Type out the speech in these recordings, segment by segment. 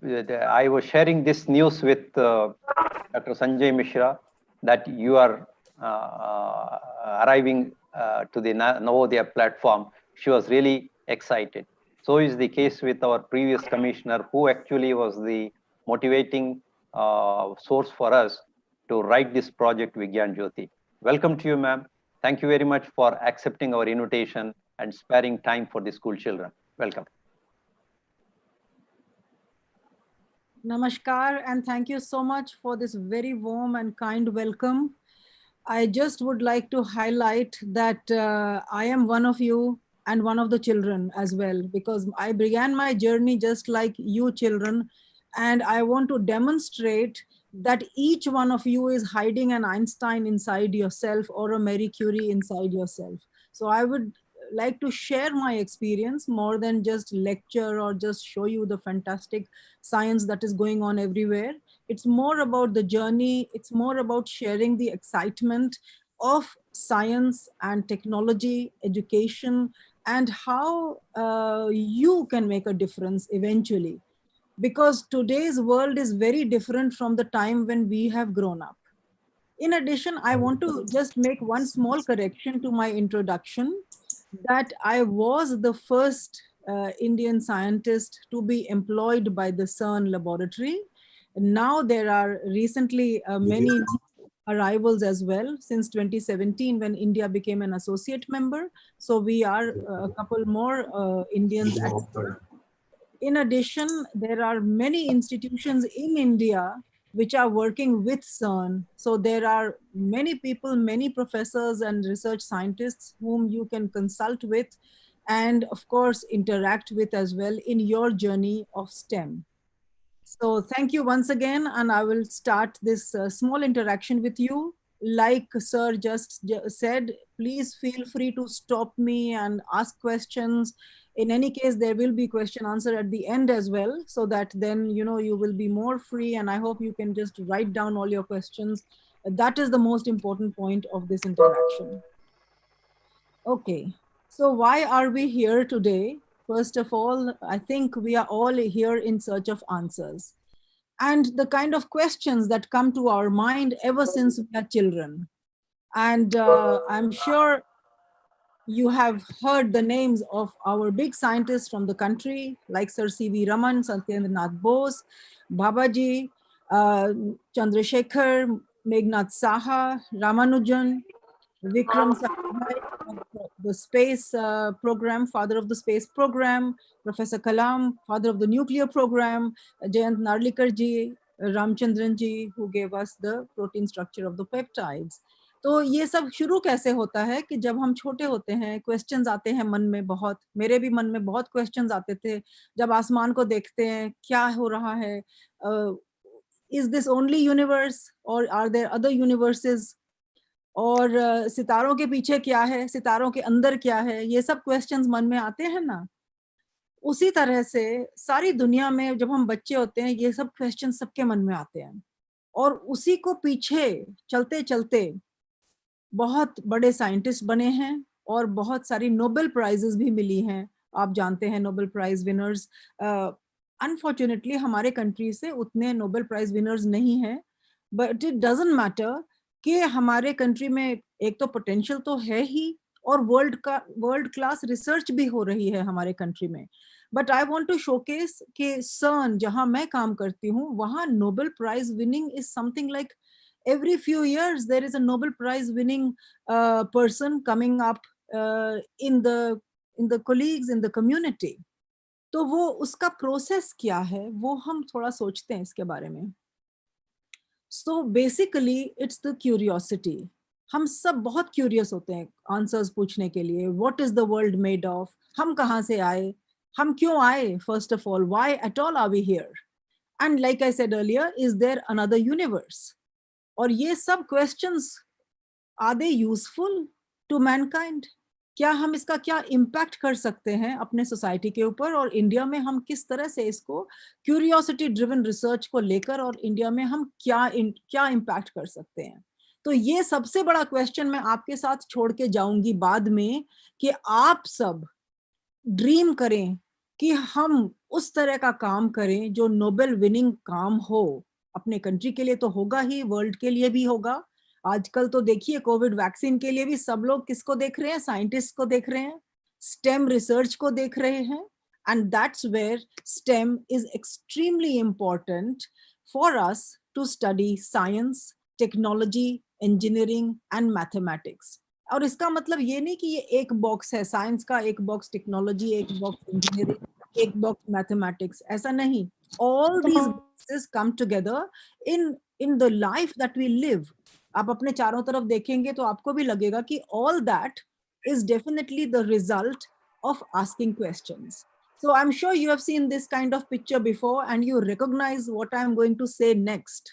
I was sharing this news with Dr. Sanjay Mishra that you are arriving to the Navodaya platform. She was really excited. So is the case with our previous commissioner, who actually was the motivating source for us to write this project, Vigyan Jyoti. Welcome to you, ma'am. Thank you very much for accepting our invitation and sparing time for the school children. Welcome. Namaskar, and thank you so much for this very warm and kind welcome. I just would like to highlight that I am one of you and one of the children as well, because I began my journey just like you children, and I want to demonstrate that each one of you is hiding an Einstein inside yourself or a Marie Curie inside yourself. So I would like to share my experience more than just lecture or just show you the fantastic science that is going on everywhere. It's more about the journey. It's more about sharing the excitement of science and technology, education, and how you can make a difference eventually. Because today's world is very different from the time when we have grown up. In addition, I want to just make one small correction to my introduction, that I was the first Indian scientist to be employed by the CERN laboratory. Now there are recently many arrivals as well since 2017 when India became an associate member. So we are a couple more Indians at CERN. In addition, there are many institutions in India which are working with CERN. So there are many people, many professors and research scientists whom you can consult with and of course interact with as well in your journey of STEM. So thank you once again, and I will start this small interaction with you. Like Sir just said, please feel free to stop me and ask questions. In any case, there will be question answer at the end as well, so that then you will be more free, and I hope you can just write down all your questions. That is the most important point of this interaction. Okay, so why are we here today? First of all, I think we are all here in search of answers and the kind of questions that come to our mind ever since we are children. And I'm sure you have heard the names of our big scientists from the country, like Sir C.V. Raman, Satyendra Nath Bose, Babaji, Chandrasekhar, Meghnad Saha, Ramanujan, Vikram Sarabhai of the space program, father of the space program, Professor Kalam, father of the nuclear program, Jayant Narlikar ji, Ramchandran ji, who gave us the protein structure of the peptides. तो ये सब शुरू कैसे होता है कि जब हम छोटे होते हैं, क्वेश्चंस आते हैं मन में बहुत, मेरे भी मन में बहुत क्वेश्चंस आते थे जब आसमान को देखते हैं, क्या हो रहा है, इज दिस ओनली यूनिवर्स और आर देयर अदर यूनिवर्सेस, और सितारों के पीछे क्या है, सितारों के अंदर क्या है, ये सब क्वेश्चंस मन में आते हैं ना। उसी तरह से सारी दुनिया में जब हम बच्चे होते हैं ये सब क्वेश्चन सबके मन में आते हैं, और उसी को पीछे चलते चलते बहुत बड़े साइंटिस्ट बने हैं और बहुत सारी नोबेल प्राइजेस भी मिली हैं। आप जानते हैं नोबेल प्राइज विनर्स, अनफॉर्चुनेटली हमारे कंट्री से उतने नोबेल प्राइज विनर्स नहीं हैं, बट इट डजंट मैटर कि हमारे कंट्री में एक तो पोटेंशियल तो है ही, और वर्ल्ड क्लास रिसर्च भी हो रही है हमारे कंट्री में। But I want to showcase कि सर्न जहां मैं काम करती हूँ वहां Nobel prize winning is something like every few years there is a Nobel Prize winning person coming up in the colleagues in the community. तो वो उसका प्रोसेस क्या है वो हम थोड़ा सोचते हैं इसके बारे में। So basically it's the curiosity. हम सब बहुत क्यूरियस होते हैं आंसर्स पूछने के लिए। What is the world made of, हम कहाँ से आए, हम क्यों आए, first of all why at all are we here, and like I said earlier, is there another universe. और ये सब questions, are they useful to mankind, क्या हम इसका क्या इम्पैक्ट कर सकते हैं अपने सोसाइटी के ऊपर, और इंडिया में हम किस तरह से इसको क्यूरियोसिटी ड्रिवन रिसर्च को लेकर और इंडिया में हम क्या इम्पैक्ट कर सकते हैं। तो ये सबसे बड़ा क्वेश्चन मैं आपके साथ छोड़ के जाऊंगी बाद में, कि आप सब ड्रीम करें कि हम उस तरह का काम करें जो नोबेल विनिंग काम हो। अपने कंट्री के लिए तो होगा ही, वर्ल्ड के लिए भी होगा। आजकल तो देखिए कोविड वैक्सीन के लिए भी सब लोग किसको देख रहे हैं? साइंटिस्ट को देख रहे हैं, स्टेम रिसर्च को देख रहे हैं। And that's where STEM is extremely important for us to study science, technology, engineering and mathematics. और इसका मतलब ये नहीं कि ये एक बॉक्स है, साइंस का एक बॉक्स टेक्नोलॉजी, एक बॉक्स इंजीनियरिंग, एक बॉक्स मैथमेटिक्स, ऐसा नहीं। All these boxes come together in the life that we live. आप अपने चारों तरफ देखेंगे तो आपको भी लगेगा कि all that is definitely the result of asking questions. So I'm sure you have seen this kind of picture before and you recognize what I'm going to say next.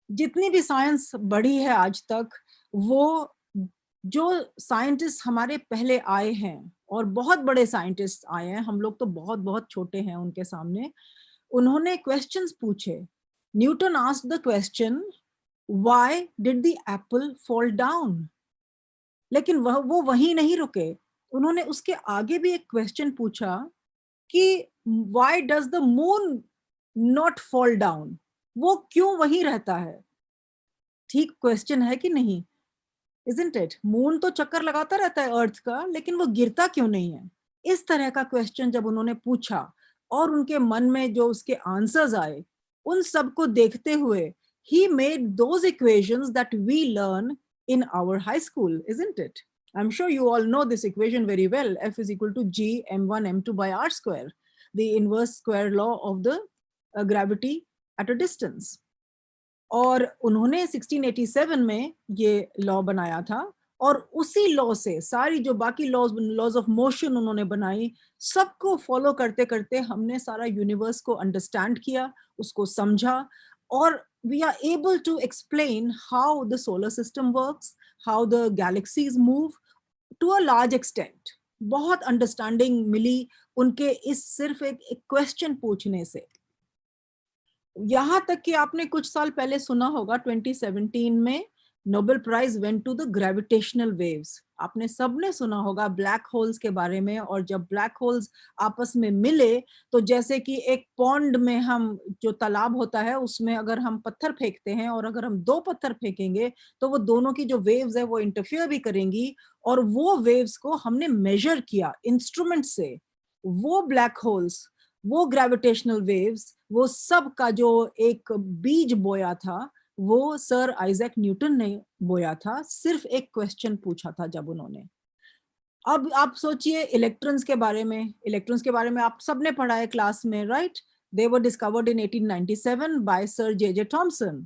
जितनी भी साइंस बढ़ी है आज तक, वो जो साइंटिस्ट हमारे पहले आए हैं, और बहुत बड़े साइंटिस्ट आए हैं, हम लोग तो बहुत बहुत छोटे हैं उनके सामने, उन्होंने क्वेश्चंस पूछे। Newton asked the question, why did the Apple fall down? लेकिन वो वहीं नहीं रुके, उन्होंने उसके आगे भी एक क्वेश्चन पूछा कि why does the moon not fall down? वो क्यों वहीं रहता है? ठीक क्वेश्चन है कि नहीं? Isn't it? मून तो चक्कर लगाता रहता है अर्थ का, लेकिन वो गिरता क्यों नहीं है? इस तरह का क्वेश्चन जब उन्होंने पूछा और उनके मन में जो उसके आंसर्स आए, उन सबको देखते हुए he made those equations that we learn in our high school, isn't it? I'm sure you all know this equation very well. F is equal to g m1 m2 by r square, the inverse square law of the gravity at a distance. और उन्होंने 1687 में ये law बनाया था, और उसी law से सारी जो बाकी लॉज ऑफ मोशन उन्होंने बनाई, सबको फॉलो करते करते हमने सारा यूनिवर्स को अंडरस्टैंड किया, उसको समझा, और we are able to explain how the solar system works, how the galaxies move to a large extent. बहुत अंडरस्टैंडिंग मिली उनके इस सिर्फ एक क्वेश्चन पूछने से। यहां तक कि आपने कुछ साल पहले सुना होगा 2017 में Nobel prize went to the gravitational waves. आपने सबने सुना होगा ब्लैक होल्स के बारे में, और जब ब्लैक होल्स आपस में मिले तो जैसे कि एक पॉन्ड में, हम जो तालाब होता है उसमें अगर हम पत्थर फेंकते हैं, और अगर हम दो पत्थर फेंकेंगे तो वो दोनों की जो वेव्स है वो इंटरफियर भी करेंगी, और वो वेव्स को हमने मेजर किया इंस्ट्रूमेंट से। वो ब्लैक होल्स, वो ग्रेविटेशनल वेव्स, वो सब का जो एक बीज बोया था, वो सर आइजैक न्यूटन ने बोया था, सिर्फ एक क्वेश्चन पूछा था जब उन्होंने। अब आप सोचिए इलेक्ट्रॉन्स के बारे में। इलेक्ट्रॉन्स के बारे में आप सबने पढ़ा है क्लास में, right? They were discovered in 1897 by sir J Thomson.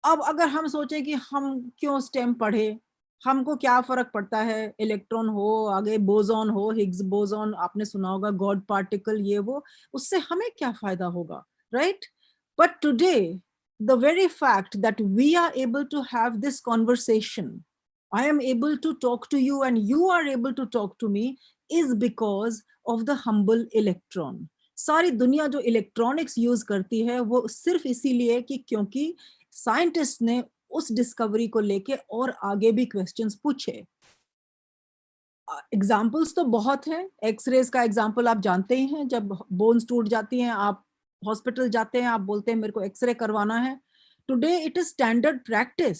अब अगर हम सोचे कि हम क्यों स्टेम पढ़े, हमको क्या फर्क पड़ता है, इलेक्ट्रॉन हो, आगे बोसॉन हो, हिग्स बोसॉन, आपने सुना होगा, गॉड पार्टिकल, ये वो, उससे हमें क्या फायदा होगा, right? But today the very fact that we are able to have this conversation, I am able to talk to you and you are able to talk to me, is because of the humble electron. सारी दुनिया जो electronics use करती है वो सिर्फ इसीलिए कि क्योंकि साइंटिस्ट ने उस डिस्कवरी को लेके और आगे भी क्वेश्चंस पूछे। एग्जाम्पल्स तो बहुत हैं। एक्सरेज का एग्जाम्पल आप जानते ही हैं, जब बोन्स टूट जाती हैं, आप हॉस्पिटल जाते हैं, आप बोलते हैं मेरे को एक्सरे करवाना है। Today it is standard practice,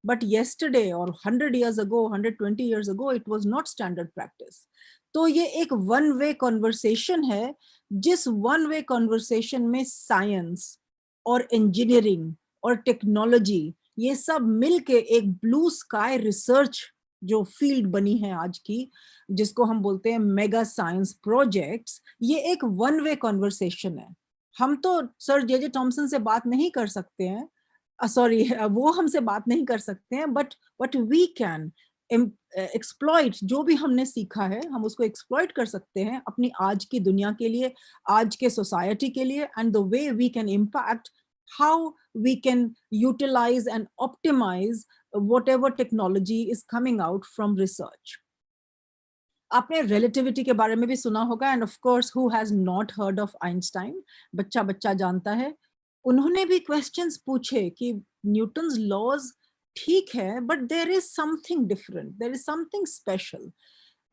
but yesterday और 100 years ago, 120 years ago, it was not standard practice. तो ये एक वन वे कॉन्वर्सेशन है, जिस वन वे कॉन्वर्सेशन में साइंस और इंजीनियरिंग और टेक्नोलॉजी, ये सब मिलके एक ब्लू स्काई रिसर्च जो फील्ड बनी है आज की, जिसको हम बोलते हैं मेगा साइंस प्रोजेक्ट्स, ये एक वन वे कॉन्वर्सेशन है। हम तो सर जे थॉमसन से बात नहीं कर सकते हैं, सॉरी वो हमसे बात नहीं कर सकते हैं, बट वी कैन एक्सप्लॉइट जो भी हमने सीखा है, हम उसको एक्सप्लॉइट कर सकते हैं अपनी आज की दुनिया के लिए, आज के सोसाइटी के लिए, and the way we can impact, how we can utilize and optimize whatever technology is coming out from research. आपने रिलेटिविटी के बारे में भी सुना होगा, end of course who has not heard of Einstein, बच्चा बच्चा जानता है। उन्होंने भी क्वेश्चंस पूछे कि न्यूटन्स लॉज ठीक है, but there is something different, there is something special.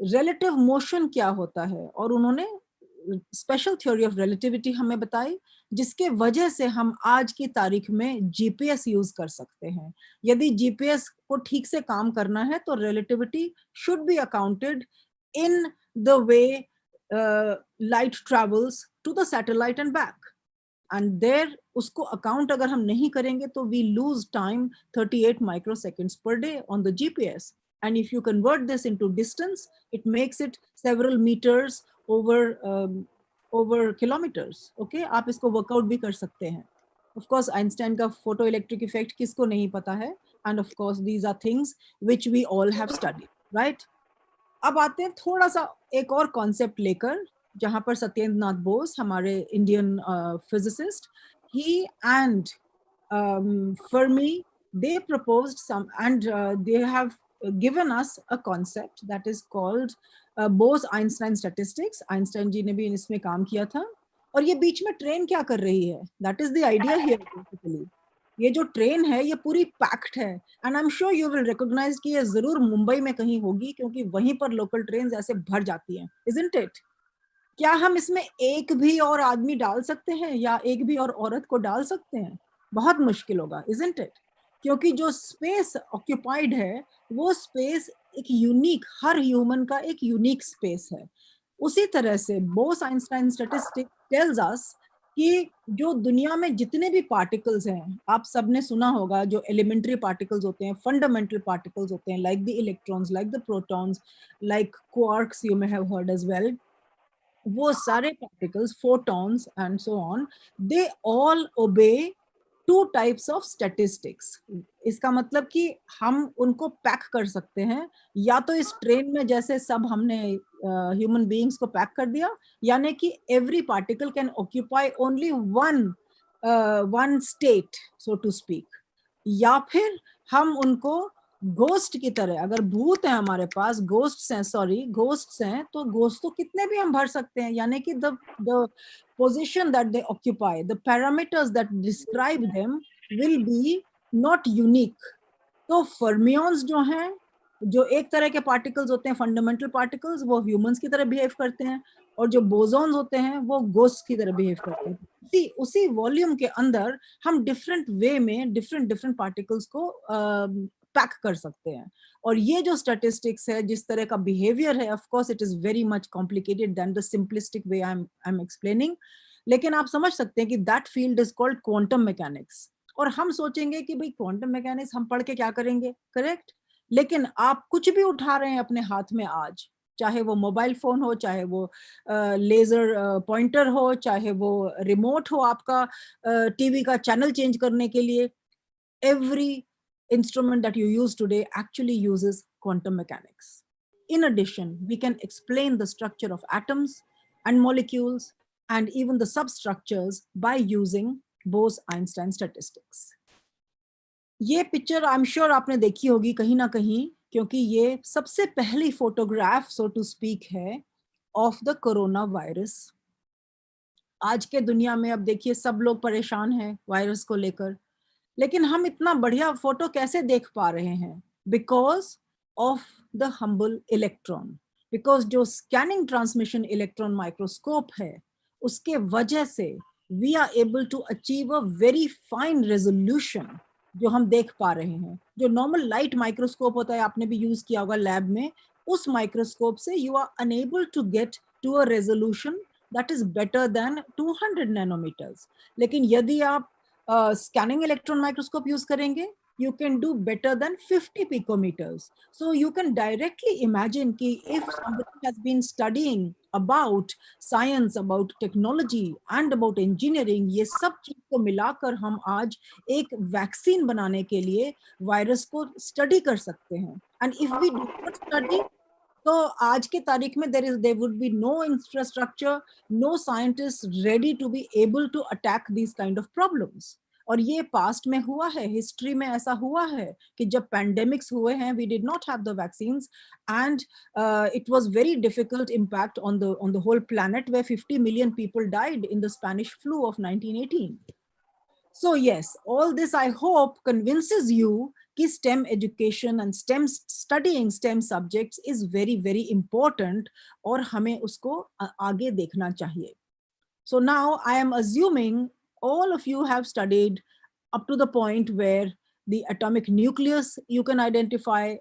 Relative motion क्या होता है, और उन्होंने स्पेशल थ्योरी ऑफ रिलेटिविटी हमें बताई, जिसके वजह से हम आज की तारीख में जीपीएस यूज कर सकते हैं। यदि जीपीएस को ठीक से काम करना है तो relativity should be accounted in the way light travels to the satellite and back, and there उसको अकाउंट अगर हम नहीं करेंगे तो we lose time 38 microseconds per day on the GPS. And if you convert this into distance, it makes it several meters over over kilometers. Okay, आप इसको workout भी कर सकते हैं. Of course, आइंस्टाइन का फोटो इलेक्ट्रिक इफेक्ट किसको नहीं पता है, and of course these are things which we all have studied, right? अब आते हैं थोड़ा सा एक और कॉन्सेप्ट लेकर, जहां पर सत्येंद्र नाथ बोस हमारे Indian physicist, he and Fermi, they proposed some, and they have given us a concept that is called Bose-Einstein statistics. Einstein ji ने भी इसमें काम किया था, और ये बीच में ट्रेन क्या कर रही है, that is the idea here basically. ये जो ट्रेन है ये पूरी पैक्ड है, and I am sure you will recognise कि ये जरूर मुंबई में कहीं होगी, क्योंकि वहीं पर लोकल ट्रेन ऐसे भर जाती हैं, इजंट इट? क्या हम इसमें एक भी और आदमी डाल सकते हैं, या एक भी और औरत को डाल सकते हैं? बहुत मुश्किल होगा, इजंट इट? क्योंकि जो स्पेस ऑक्यूपाइड है वो स्पेस एक यूनिक, हर ह्यूमन का एक यूनिक स्पेस है। उसी तरह से Bose Einstein statistic tells us कि जो दुनिया में जितने भी पार्टिकल्स हैं, आप सबने सुना होगा, जो एलिमेंट्री पार्टिकल्स होते हैं, फंडामेंटल पार्टिकल्स होते हैं, like the electrons, like the protons, like quarks, you may have heard as well, वो सारे particles, photons and so on, they all obey two types of statistics. इसका मतलब कि हम उनको पैक कर सकते हैं, या तो इस ट्रेन में जैसे सब हमने ह्यूमन बीइंग्स को पैक कर दिया, यानी कि every particle can occupy only one state, so to speak, या फिर हम उनको घोस्ट की तरह, अगर भूत है हमारे पास, घोस्ट्स हैं, तो घोस्ट तो कितने भी हम भर सकते हैं, यानी कि the position that they occupy, the parameters that describe them will be not unique. तो फर्मियंस जो हैं, जो एक तरह के पार्टिकल्स होते हैं, फंडामेंटल पार्टिकल्स, वो ह्यूमंस की तरह बिहेव करते हैं, और जो बोसॉन्स होते हैं वो घोस्ट की तरह बिहेव करते हैं. उसी वॉल्यूम के अंदर हम डिफरेंट वे में डिफरेंट पार्टिकल्स को पैक कर सकते हैं. और ये जो स्टैटिस्टिक्स है, जिस तरह का बिहेवियर है, of course it is very much complicated then the simplistic way I am explaining, लेकिन आप समझ सकते हैं कि that field is called quantum mechanics. और हम सोचेंगे कि भाई क्वांटम मैकेनिक्स हम पढ़ के क्या करेंगे, करेक्ट? लेकिन आप कुछ भी उठा रहे हैं अपने हाथ में आज, चाहे वो मोबाइल फोन हो, चाहे वो लेजर पॉइंटर हो, चाहे वो रिमोट हो आपका टीवी का चैनल चेंज करने के लिए, every instrument that you use today actually uses quantum mechanics. In addition, we can explain the structure of atoms and molecules and even the substructures by using Bose-Einstein statistics. ये picture I am sure आपने देखी होगी कहीं ना कहीं, क्योंकि ये सबसे पहली फोटोग्राफ, सो टू स्पीक, है ऑफ द कोरोना वायरस. आज के दुनिया में अब देखिए सब लोग परेशान हैं वायरस को लेकर, लेकिन हम इतना बढ़िया फोटो कैसे देख पा रहे हैं? Because of the humble electron, because जो स्कैनिंग ट्रांसमिशन इलेक्ट्रॉन माइक्रोस्कोप है, उसके वजह से we are able to achieve a very fine resolution जो हम देख पा रहे हैं. जो नॉर्मल लाइट माइक्रोस्कोप होता है, आपने भी यूज किया होगा लैब में, उस माइक्रोस्कोप से you are unable to get to a resolution that is better than 200 nanometres. लेकिन यदि आप scanning electron microscope use करेंगे, you can do better than 50 picometers. So you can directly imagine कि if somebody has been studying about science, about technology and about engineering, ये सब चीज को मिलाकर हम आज एक वैक्सीन बनाने के लिए वायरस को स्टडी कर सकते हैं. And if we do not study, तो आज के तारीख में there would be no infrastructure, no scientists ready to be able to attack these kind of problems. और ये पास्ट में हुआ है, हिस्ट्री में ऐसा हुआ है कि जब पैंडेमिक्स हुए हैं, we did not have the vaccines, and it was very difficult impact on the whole planet, where 50 million people died in the Spanish flu of 1918. So yes, all this I hope convinces you कि STEM education and STEM studying STEM subjects is very very important और हमें उसको आगे देखना चाहिए. So now I am assuming all of you have studied up to the point where the atomic nucleus you can identify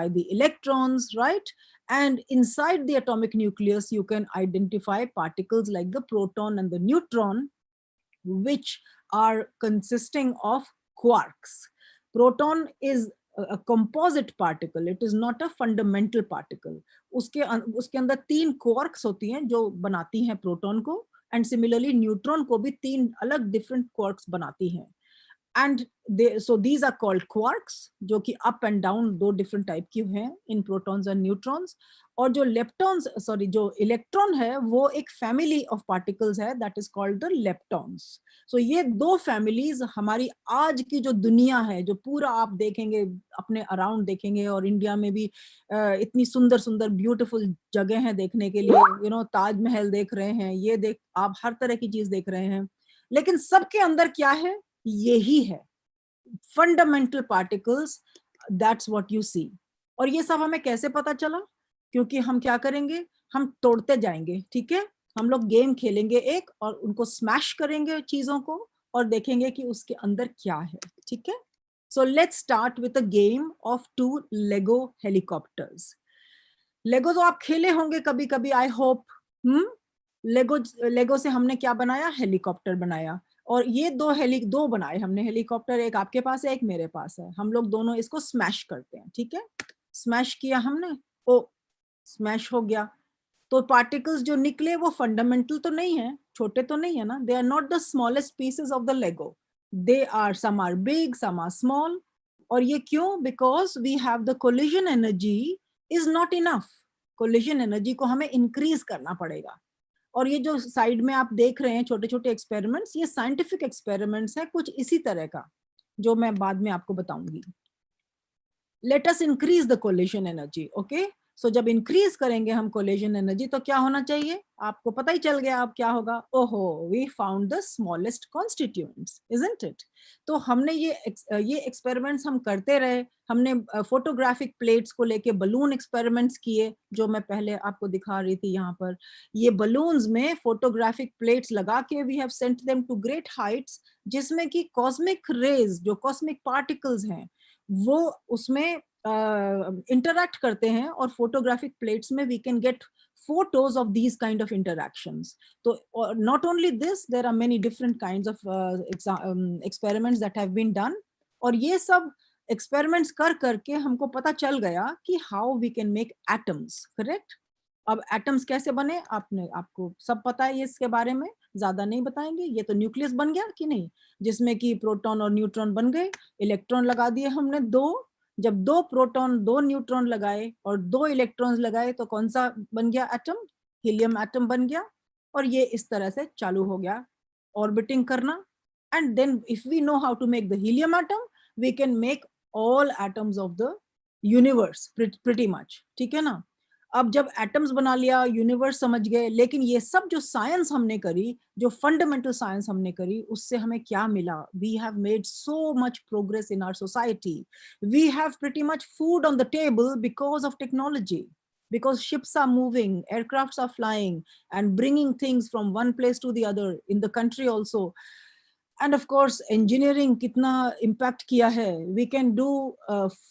the electrons, right? And inside the atomic nucleus, you can identify particles like the proton and the neutron, which are consisting of quarks. Proton is a composite particle, it is not a fundamental particle. उसके अंदर 3 quarks होती हैं जो बनाती हैं proton को, and similarly neutron को भी 3 अलग डिफरेंट क्वार्क्स बनाती हैं. And so these are called quarks, जो कि up and down 2 different type की हैं in protons and neutrons. और जो जो इलेक्ट्रॉन है वो एक family of particles है, that is called the leptons. So ये 2 families हमारी आज की जो दुनिया है, जो पूरा आप देखेंगे अपने अराउंड देखेंगे, और इंडिया में भी इतनी सुंदर सुंदर ब्यूटीफुल जगह हैं देखने के लिए, ताजमहल देख रहे हैं, ये देख आप हर तरह की चीज देख रहे हैं, लेकिन सबके अंदर क्या है? यही है, fundamental particles, that's what you see. और ये सब हमें कैसे पता चला? क्योंकि हम क्या करेंगे, हम तोड़ते जाएंगे, ठीक है? हम लोग गेम खेलेंगे एक, और उनको स्मैश करेंगे चीजों को, और देखेंगे कि उसके अंदर क्या है, ठीक है? So let's start with a game of 2 Lego helicopters. Lego तो आप खेले होंगे कभी कभी, आई होप. लेगो से हमने क्या बनाया? हेलीकॉप्टर बनाया. और ये 2 बनाए हमने हेलीकॉप्टर, एक आपके पास है, एक मेरे पास है. हम लोग दोनों इसको स्मैश करते हैं, ठीक है? स्मैश किया हमने, ओ स्मैश हो गया. तो पार्टिकल्स जो निकले वो फंडामेंटल तो नहीं है, छोटे तो नहीं है ना. They are not the smallest pieces of the Lego, they are, some are big, some are small. और ये क्यों? Because we have the collision energy is not enough. Collision energy को हमें इंक्रीज करना पड़ेगा. और ये जो साइड में आप देख रहे हैं छोटे छोटे एक्सपेरिमेंट्स, ये साइंटिफिक एक्सपेरिमेंट्स है कुछ इसी तरह का, जो मैं बाद में आपको बताऊंगी. Let us increase the collision energy. Okay, so जब इंक्रीज करेंगे हम कोलिजन एनर्जी, तो क्या होना चाहिए? आपको पता ही चल गया अब क्या होगा. ओहो, we found the smallest constituents, isn't it? तो हमने ये एक्सपेरिमेंट्स हम करते रहे. हमने फोटोग्राफिक प्लेट्स को लेके बलून एक्सपेरिमेंट्स किए, जो मैं पहले आपको दिखा रही थी यहाँ पर. ये बलून्स में फोटोग्राफिक प्लेट्स लगा के we have sent them to great heights, जिसमें कि कॉस्मिक रेज, जो कॉस्मिक पार्टिकल्स हैं, वो उसमें इंटरैक्ट करते हैं, और फोटोग्राफिक प्लेट्स में we can get photos of these kind of interactions. So not only this, there are many different kinds of experiments that have been done. और ये सब experiments कर करके हमको पता चल गया कि how we can make atoms, correct? अब atoms कैसे बने, आपको सब पता है, ये इसके बारे में ज्यादा नहीं बताएंगे. ये तो न्यूक्लियस बन गया कि नहीं, जिसमें कि प्रोटॉन और न्यूट्रॉन बन गए. इलेक्ट्रॉन लगा दिए हमने 2. जब 2 प्रोटॉन 2 न्यूट्रॉन लगाए और 2 इलेक्ट्रॉन्स लगाए, तो कौन सा बन गया एटम? हीलियम एटम बन गया. और ये इस तरह से चालू हो गया ऑर्बिटिंग करना. And then if we know how to make the helium atom, we can make all atoms of the universe pretty much, ठीक है ना? अब जब एटम्स बना लिया, यूनिवर्स समझ गए, लेकिन ये सब जो साइंस हमने करी, जो फंडामेंटल साइंस हमने करी, उससे हमें क्या मिला? We have made so much progress in our society. We have pretty much food on the table because of technology, because ships are moving, aircrafts are flying and bringing things from one place to the other in the country also. And of course, engineering kitna impact kiya hai. We can do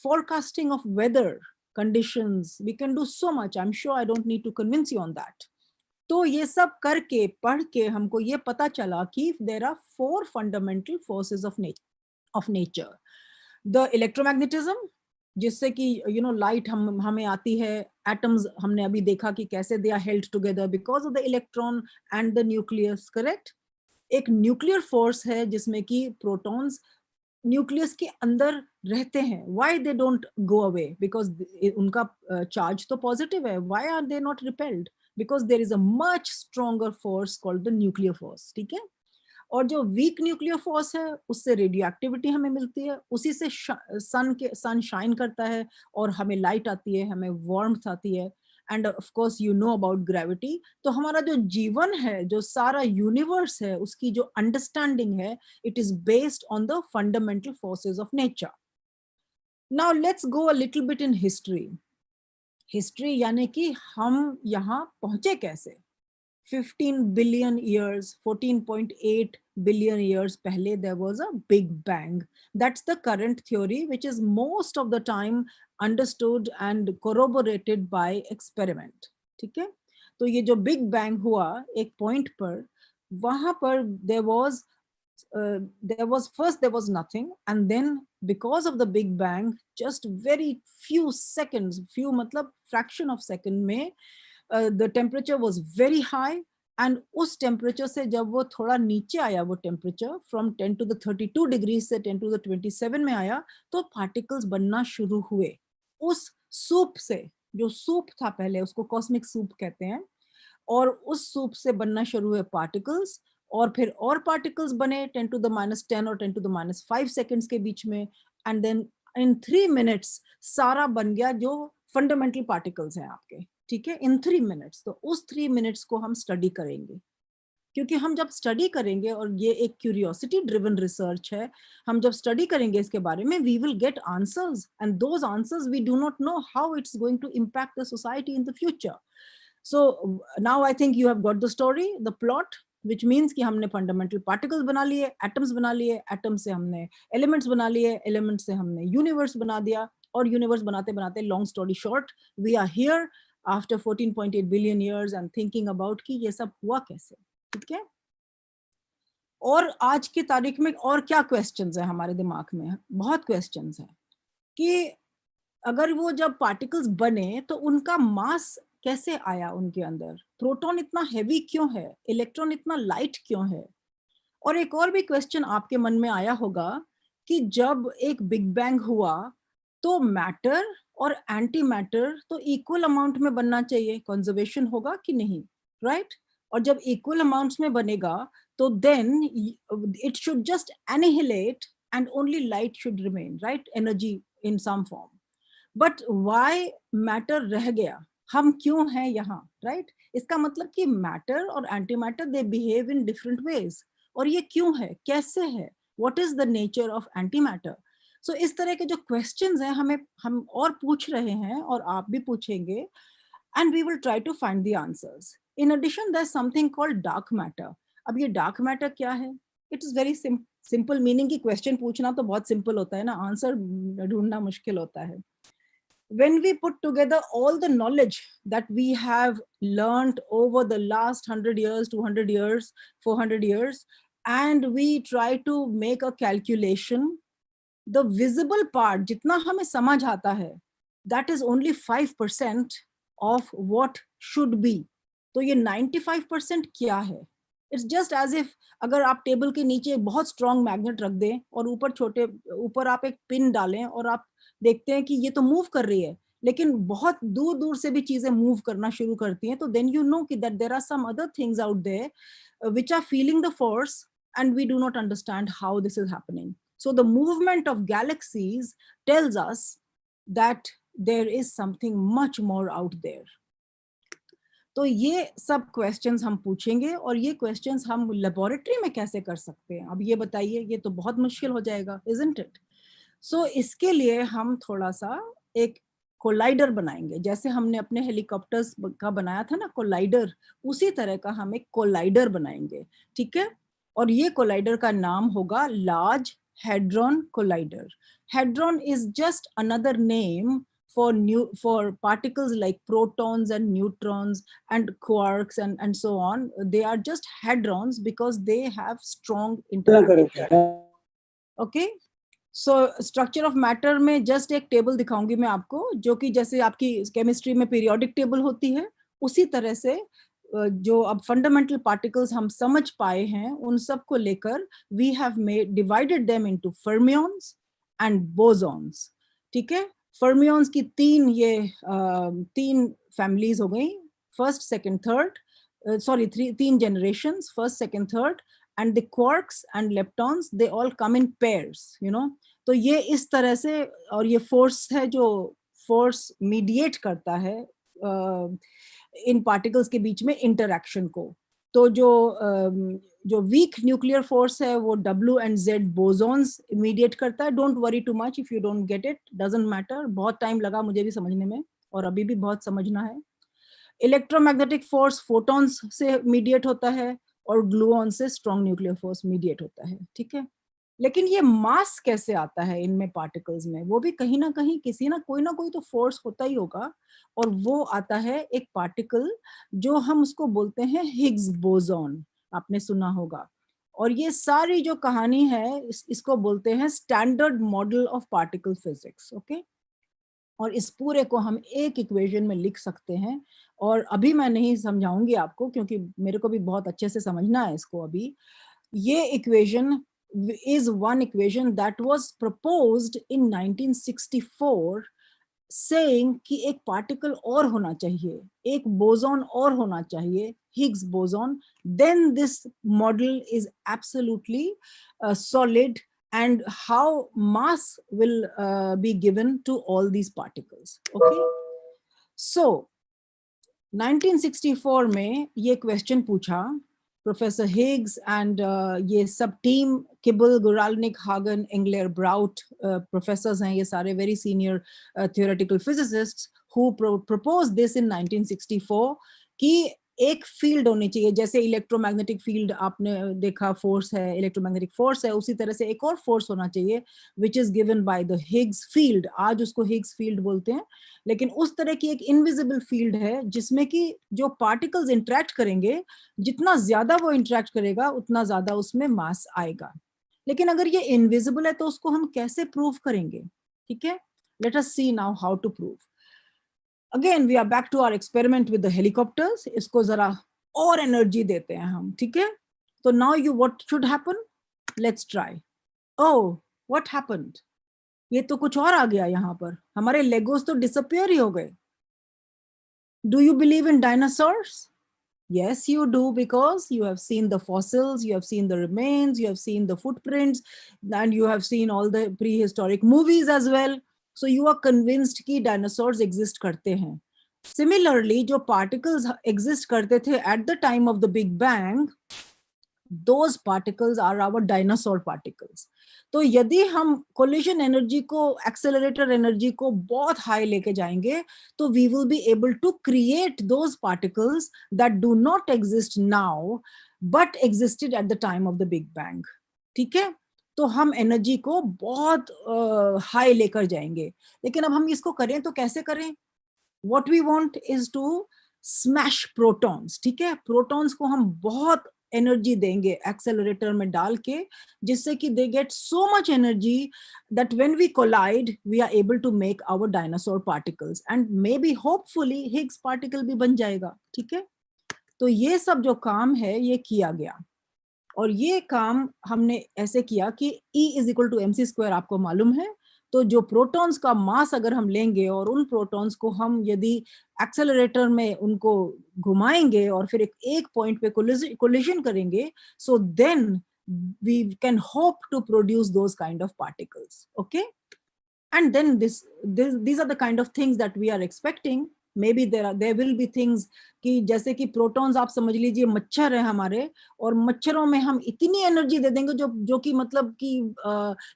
forecasting of weather conditions. We can do so much. I'm sure I don't need to convince you on that. तो ये सब करके पढ़ के हमको ये पता चला कि there are 4 fundamental forces of nature. The electromagnetism, जिससे कि लाइट हमें आती है. एटम्स हमने अभी देखा कि कैसे they are held together because of the electron and the nucleus, correct? एक न्यूक्लियर फोर्स है जिसमें कि प्रोटॉन्स न्यूक्लियस के अंदर रहते हैं. Why they don't go away? Because उनका चार्ज तो पॉजिटिव है. Why are they not repelled? Because there is a much stronger force called the nuclear force, ठीक है? और जो वीक न्यूक्लियर फोर्स है, उससे रेडियो एक्टिविटी हमें मिलती है, उसी से सन शाइन करता है और हमें लाइट आती है, हमें वार्मथ आती है. End of course you know about gravity. तो हमारा जो जीवन है, जो सारा यूनिवर्स है, उसकी जो अंडरस्टैंडिंग है, it is based on the fundamental forces of nature. Now let's go a little bit in history. History यानी कि हम यहाँ पहुंचे कैसे. 15 billion years, 14.8 billion years पहले there was a big bang. That's the current theory which is most of the time understood and corroborated by experiment. ठीक है. तो ये जो big bang हुआ एक point पर, वहां पर there was nothing, and then because of the big bang just very few seconds, few मतलब fraction of second में the temperature was very high, and उस टेम्परेचर से जब वो थोड़ा नीचे आया, वो temperature from 10 to the 32 degree से 10 to the 27 में आया, तो पार्टिकल्स बनना शुरू हुए. उस सूप से, जो सूप था पहले, उसको कॉस्मिक सूप कहते हैं, और उस सूप से बनना शुरू हुए पार्टिकल्स, और फिर और पार्टिकल्स बने 10 to the -10 और 10 to the -5 सेकेंड्स के बीच में, एंड देन इन 3 मिनट्स सारा बन गया जो फंडामेंटल पार्टिकल्स हैं आपके. ठीक है, इन 3 मिनट्स. तो उस 3 मिनट्स को हम स्टडी करेंगे, क्योंकि हम जब स्टडी करेंगे, और ये एक क्यूरियोसिटी ड्रिवन रिसर्च है, हम जब स्टडी करेंगे इसके बारे में, we will get answers, and those answers we do not know how it's going to impact the society in the future. So now I think you have got the story, the plot, which means कि हमने fundamental particles बना लिए, atoms बना लिए, atom से हमने elements बना लिए, एलिमेंट से हमने यूनिवर्स बना दिया, और यूनिवर्स बनाते बनाते, long story short, we are here after 14.8 billion years and thinking about कि ये सब हुआ कैसे. ठीक है. और आज की तारीख में और क्या क्वेश्चंस है हमारे दिमाग में, बहुत क्वेश्चंस हैं कि अगर वो जब पार्टिकल्स बने तो उनका मास कैसे आया उनके अंदर, प्रोटॉन इतना हैवी क्यों है, इलेक्ट्रॉन इतना लाइट क्यों है. और एक और भी क्वेश्चन आपके मन में आया होगा कि जब एक बिग बैंग हुआ तो मैटर और एंटी मैटर तो इक्वल अमाउंट में बनना चाहिए, कंजर्वेशन होगा कि नहीं, राइट. और जब इक्वल अमाउंट्स में बनेगा तो then it should just annihilate and only light should remain, right, energy in some form. But why matter रह गया, हम क्यों हैं यहाँ, राइट. इसका मतलब कि मैटर और antimatter they behave in different ways, और ये क्यों है, कैसे है, what is the nature of antimatter. So इस तरह के जो क्वेश्चंस हैं हम और पूछ रहे हैं, और आप भी पूछेंगे, and we will try to find the answers. In addition there is something called dark matter. अब ये डार्क मैटर क्या है, it is very simple, meaning की क्वेश्चन पूछना तो बहुत सिंपल होता है ना, आंसर ढूंढना मुश्किल होता है. When we put together all the knowledge that we have learned over the last 100 years, 200 years, 400 years, and we try to make a calculation, the visible part, jitna hame samajh aata hai, that is only 5% of what should be. तो ये 95% क्या है. It's just as if अगर आप table के नीचे बहुत strong magnet रख दें और ऊपर आप एक पिन डालें और आप देखते हैं कि ये तो मूव कर रही है, लेकिन बहुत दूर दूर से भी चीजें मूव करना शुरू करती हैं, तो देन यू नो कि that there are some other things out there which are feeling the force, and we do not understand how this is happening. So the movement of galaxies tells us that there is something much more out there. तो ये सब questions हम पूछेंगे, और ये questions हम laboratory में कैसे कर सकते हैं, अब ये बताइए, ये तो बहुत मुश्किल हो जाएगा, isn't it? सो इसके लिए हम थोड़ा सा एक कोलाइडर बनाएंगे, जैसे हमने अपने हेलीकॉप्टर्स का बनाया था ना कोलाइडर, उसी तरह का हम एक कोलाइडर बनाएंगे. ठीक है. और ये कोलाइडर का नाम होगा large hadron collider. Hadron is just another name for particles like protons and neutrons and quarks and so on. They are just hadrons because they have strong interaction. Okay. So structure of matter में just एक table दिखाऊंगी मैं आपको, जो कि जैसे आपकी chemistry में पीरियोडिक टेबल होती है, उसी तरह से जो अब फंडामेंटल पार्टिकल्स हम समझ पाए हैं उन सब को लेकर we have made divided them into fermions and bosons. ठीक है. फर्मियंस की तीन फैमिलीज हो गई, फर्स्ट सेकंड थर्ड, सॉरी तीन generations, first second third, and the quarks and leptons they all come in pairs, you know. तो ये इस तरह से, और ये फोर्स है जो फोर्स मीडिएट करता है इन पार्टिकल्स के बीच में इंटरैक्शन को। तो जो वीक न्यूक्लियर फोर्स है वो W and Z bosons immediate करता है। Don't worry too much if you don't get it, doesn't matter, बहुत टाइम लगा मुझे भी समझने में और अभी भी बहुत समझना है। इलेक्ट्रोमैग्नेटिक फोर्स फोटॉन्स से मीडिएट होता है और ग्लूऑन से स्ट्रॉन्ग न्यूक्लियर फोर्स मीडिएट होता है, ठीक है। लेकिन ये मास कैसे आता है इनमें पार्टिकल्स में, वो भी कहीं ना कहीं किसी ना कोई तो फोर्स होता ही होगा, और वो आता है एक पार्टिकल जो हम उसको बोलते हैं हिग्स बोसॉन, आपने सुना होगा। और ये सारी जो कहानी है इसको बोलते हैं standard model of particle physics, okay. और इस पूरे को हम एक इक्वेशन में लिख सकते हैं, और अभी मैं नहीं समझाऊंगी आपको क्योंकि मेरे को भी बहुत अच्छे से समझना है इसको अभी। ये equation is one equation that was proposed in 1964 saying कि एक पार्टिकल और होना चाहिए, एक बोसॉन और होना चाहिए, Higgs boson, then this model is absolutely solid, and how mass will be given to all these particles, okay. So 1964 में ये क्वेश्चन पूछा प्रोफेसर हिग्स एंड ये सब team, Kibble, Guralnik, Hagen, Englert, Brout professors हैं ये सारे, very senior theoretical physicists who propose this in 1964 कि एक फील्ड होनी चाहिए, जैसे इलेक्ट्रोमैग्नेटिक फील्ड आपने देखा फोर्स है, इलेक्ट्रोमैग्नेटिक फोर्स है, उसी तरह से एक और फोर्स होना चाहिए which is given by the Higgs field, आज उसको हिग्स फील्ड बोलते हैं। लेकिन उस तरह की एक इनविजिबल फील्ड है जिसमें कि जो पार्टिकल्स इंटरेक्ट करेंगे, जितना ज्यादा वो इंटरेक्ट करेगा उतना ज्यादा उसमें मास आएगा। लेकिन अगर ये इनविजिबल है तो उसको हम कैसे प्रूव करेंगे, ठीक है। Let us see now how to prove. Again we are back to our experiment with the helicopters, इसको जरा और एनर्जी देते हैं हम, ठीक है। तो now you what should happen, let's try. Oh what happened, ये तो कुछ और आ गया यहाँ पर, हमारे लेगोस तो डिसअपियर ही हो गए। Do you believe in dinosaurs? Yes, you do, because you have seen the fossils, you have seen the remains, you have seen the footprints, and you have seen all the prehistoric movies as well. So you are convinced कि dinosaurs exist करते हैं. Similarly, जो particles exist करते थे at the time of the Big Bang, those particles are our dinosaur particles. तो यदि हम collision energy को, एक्सेलरेटर एनर्जी को बहुत हाई लेके जाएंगे तो we will be able to create those particles that do not exist now but existed at the time of the big bang, ठीक है। तो हम एनर्जी को बहुत हाई लेकर जाएंगे। लेकिन अब हम इसको करें तो कैसे करें? What we want is to smash protons, ठीक है। प्रोटॉन्स को हम बहुत एनर्जी देंगे एक्सेलरेटर में डाल के, जिससे कि they get so much energy that when we collide we are able to make our dinosaur particles, and maybe hopefully Higgs particle भी बन जाएगा, ठीक है। तो ये सब जो काम है ये किया गया, और ये काम हमने ऐसे किया कि E is equal to mc², आपको मालूम है। तो जो प्रोटॉन्स का मास अगर हम लेंगे और उन प्रोटॉन्स को हम यदि एक्सेलरेटर में उनको घुमाएंगे और फिर एक पॉइंट पे कोलिजन करेंगे, so then we can hope to produce those kind of particles, okay. and then these are the kind of things that we are expecting. Maybe there will be things कि जैसे कि protons आप समझ लीजिए मच्छर है हमारे, और मच्छरों में हम इतनी एनर्जी दे देंगे जो कि मतलब कि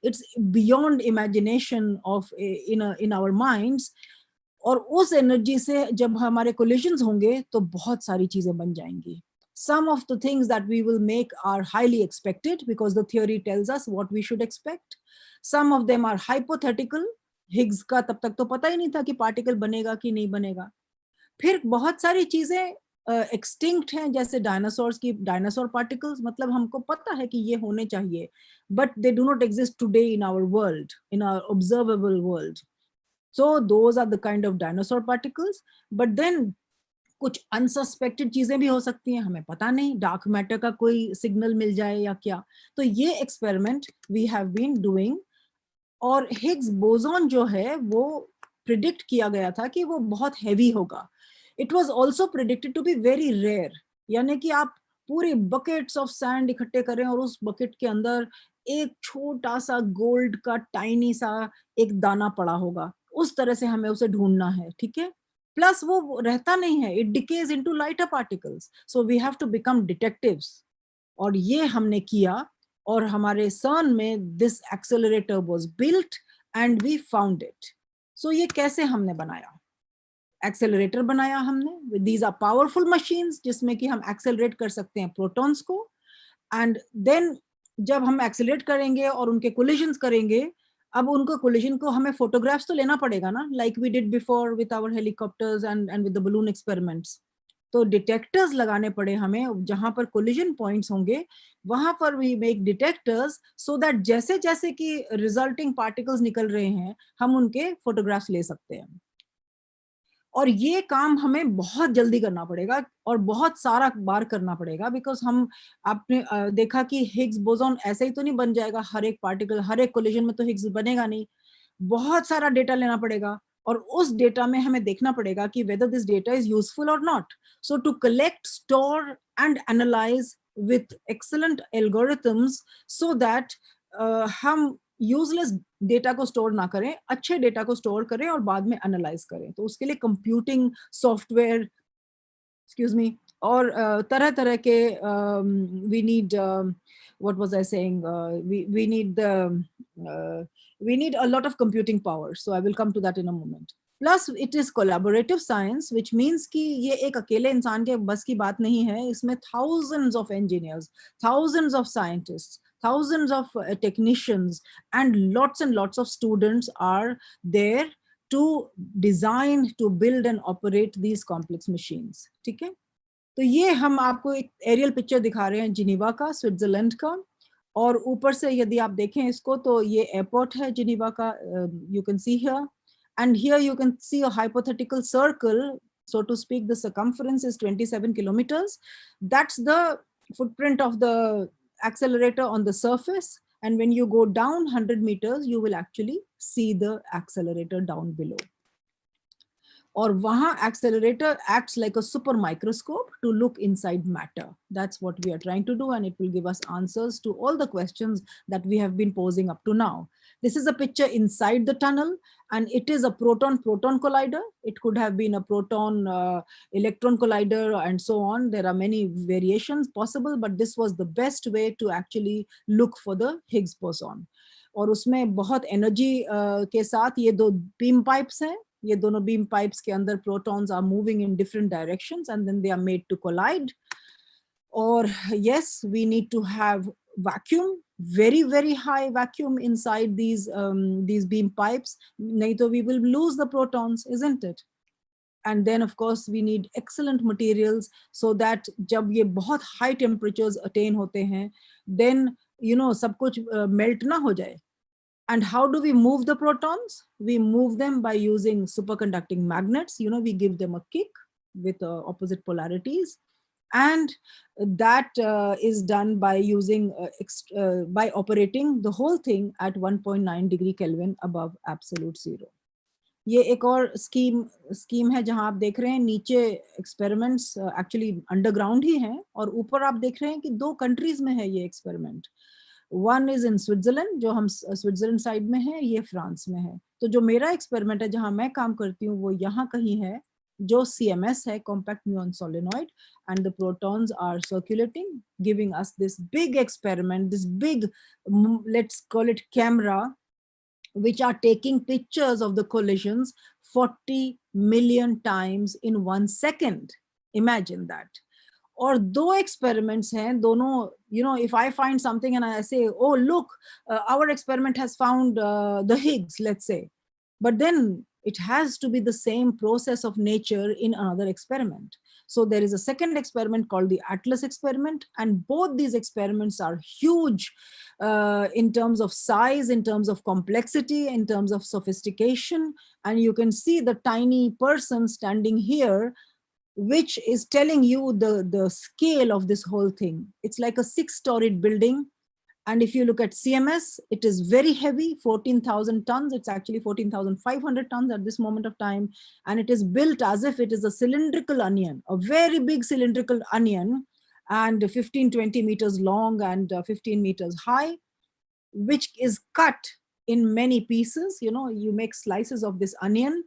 it's beyond imagination of in our minds, और उस एनर्जी से जब हमारे कोलिजन्स होंगे तो बहुत सारी चीजें बन जाएंगी. Some of the things that we will make are highly expected because the theory tells us what we should expect. Some of them are hypothetical. Higgs का तब तक तो पता ही नहीं था कि पार्टिकल बनेगा कि नहीं बनेगा. फिर बहुत सारी चीजें एक्सटिंक्ट हैं, जैसे डायनासोर्स की डायनासोर पार्टिकल्स, मतलब हमको पता है कि ये होने चाहिए, but they do not exist today in our world, in our observable world. So those are the kind of dinosaur particles. But then कुछ अनसस्पेक्टेड चीजें भी हो सकती हैं, हमें पता नहीं, डार्क मैटर का कोई सिग्नल मिल जाए या क्या. तो ये experiment we have been doing. और हिग्स बोसॉन जो है वो प्रिडिक्ट किया गया था कि वो बहुत हैवी होगा. It was also predicted to be very rare, यानी कि आप पूरी बकेट्स ऑफ सैंड इकट्ठे करें और उस बकेट के अंदर एक छोटा सा गोल्ड का टाइनी सा एक दाना पड़ा होगा, उस तरह से हमें उसे ढूंढना है, ठीक है. प्लस वो रहता नहीं है, it decays into lighter particles, so we have to become detectives. और ये हमने किया, और हमारे CERN में this accelerator was built and we found it. So ये कैसे हमने बनाया? एक्सेलरेटर बनाया हमने। दीज आर पावरफुल मशीन्स जिसमें कि हम एक्सेलरेट कर सकते हैं प्रोटॉन्स को, एंड देन जब हम एक्सेलरेट करेंगे और उनके कोलिजन्स करेंगे, अब उनको कोलिजन को हमें फोटोग्राफ्स तो लेना पड़ेगा ना, like we did before with our helicopters and with the balloon experiments. तो डिटेक्टर्स लगाने पड़े हमें, जहां पर कोलिजन पॉइंट्स होंगे वहां पर we make detectors, so that जैसे जैसे कि रिजल्टिंग पार्टिकल्स निकल रहे हैं हम उनके फोटोग्राफ्स ले सकते हैं। और ये काम हमें बहुत जल्दी करना पड़ेगा और बहुत सारा बार करना पड़ेगा, बिकॉज हम आपने देखा कि हिग्स बोसॉन ऐसे ही तो नहीं बन जाएगा, हर एक पार्टिकल हर एक कोलिजन में तो हिग्स बनेगा नहीं, बहुत सारा डेटा लेना पड़ेगा, और उस डेटा में हमें देखना पड़ेगा कि whether this data is useful और not. So to collect, store and analyse with excellent algorithms, so that हम यूजलेस डेटा को स्टोर ना करें, अच्छे डेटा को स्टोर करें और बाद में एनालाइज करें। तो उसके लिए कंप्यूटिंग सॉफ्टवेयर, एक्सक्यूज मी, और तरह तरह के we need, what was I saying, we need the we need a lot of computing power, so I will come to that in a moment. Plus it is collaborative science, which means कि ये एक अकेले इंसान के बस की बात नहीं है, इसमें thousands of engineers, thousands of scientists, thousands of technicians and lots of students are there to design, to build and operate these complex machines. ठीक है? तो ये हम आपको एक एरियल पिक्चर दिखा रहे हैं जिनीवा का, स्विट्जरलैंड का, और ऊपर से यदि आप देखें इसको तो ये एयरपोर्ट है जिनीवा का, you can see here, and here you can see a hypothetical circle, so to speak the circumference is 27 kilometers. That's the footprint of the accelerator on the surface, and when you go down 100 meters you will actually see the accelerator down below. और वहाँ accelerator acts like a super microscope to look inside matter. That's what we are trying to do, and it will give us answers to all the questions that we have been posing up to now. This is a picture inside the tunnel, and it is a proton-proton collider. It could have been a proton-electron collider and so on. There are many variations possible, but this was the best way to actually look for the Higgs boson. और उसमें बहुत energy के साथ ये दो beam pipes हैं, ये दोनों बीम पाइप्स के अंदर protons are moving in different directions and then they are made to collide. और yes, we need to have vacuum, very high vacuum inside these beam pipes, nahi to we will lose the protons, isn't it? And then of course we need excellent materials, so that jab ye bahut high temperatures attain hote hain, then sab kuch melt na ho jaye. And how do we move the protons? We move them by using superconducting magnets. We give them a kick with opposite polarities, and that is done by using by operating the whole thing at 1.9 degree Kelvin above absolute zero. ये एक और scheme है जहां आप देख रहे हैं नीचे एक्सपेरिमेंट्स एक्चुअली अंडरग्राउंड ही हैं, और ऊपर आप देख रहे हैं कि 2 कंट्रीज में है ये experiment. One is in Switzerland, जो हम स्विट्जरलैंड साइड में है, ये फ्रांस में है. तो जो मेरा एक्सपेरिमेंट है जहां मैं काम करती हूँ वो यहाँ कहीं है, जो CMS है, compact muon solenoid, and the protons are circulating, giving us this big experiment, this big, let's call it camera, which are taking pictures of the collisions 40 million times in 1 second. Imagine that. और 2 experiments हैं दोनों, if I find something and I say, oh look, our experiment has found the Higgs, let's say, but then it has to be the same process of nature in another experiment. So there is a second experiment called the Atlas experiment, and both these experiments are huge in terms of size, in terms of complexity, in terms of sophistication. And you can see the tiny person standing here, which is telling you the scale of this whole thing. It's like a 6-storied building. And if you look at CMS, it is very heavy, 14,000 tons. It's actually 14,500 tons at this moment of time. And it is built as if it is a cylindrical onion, a very big cylindrical onion, and 15-20 meters long and 15 meters high, which is cut in many pieces. You make slices of this onion,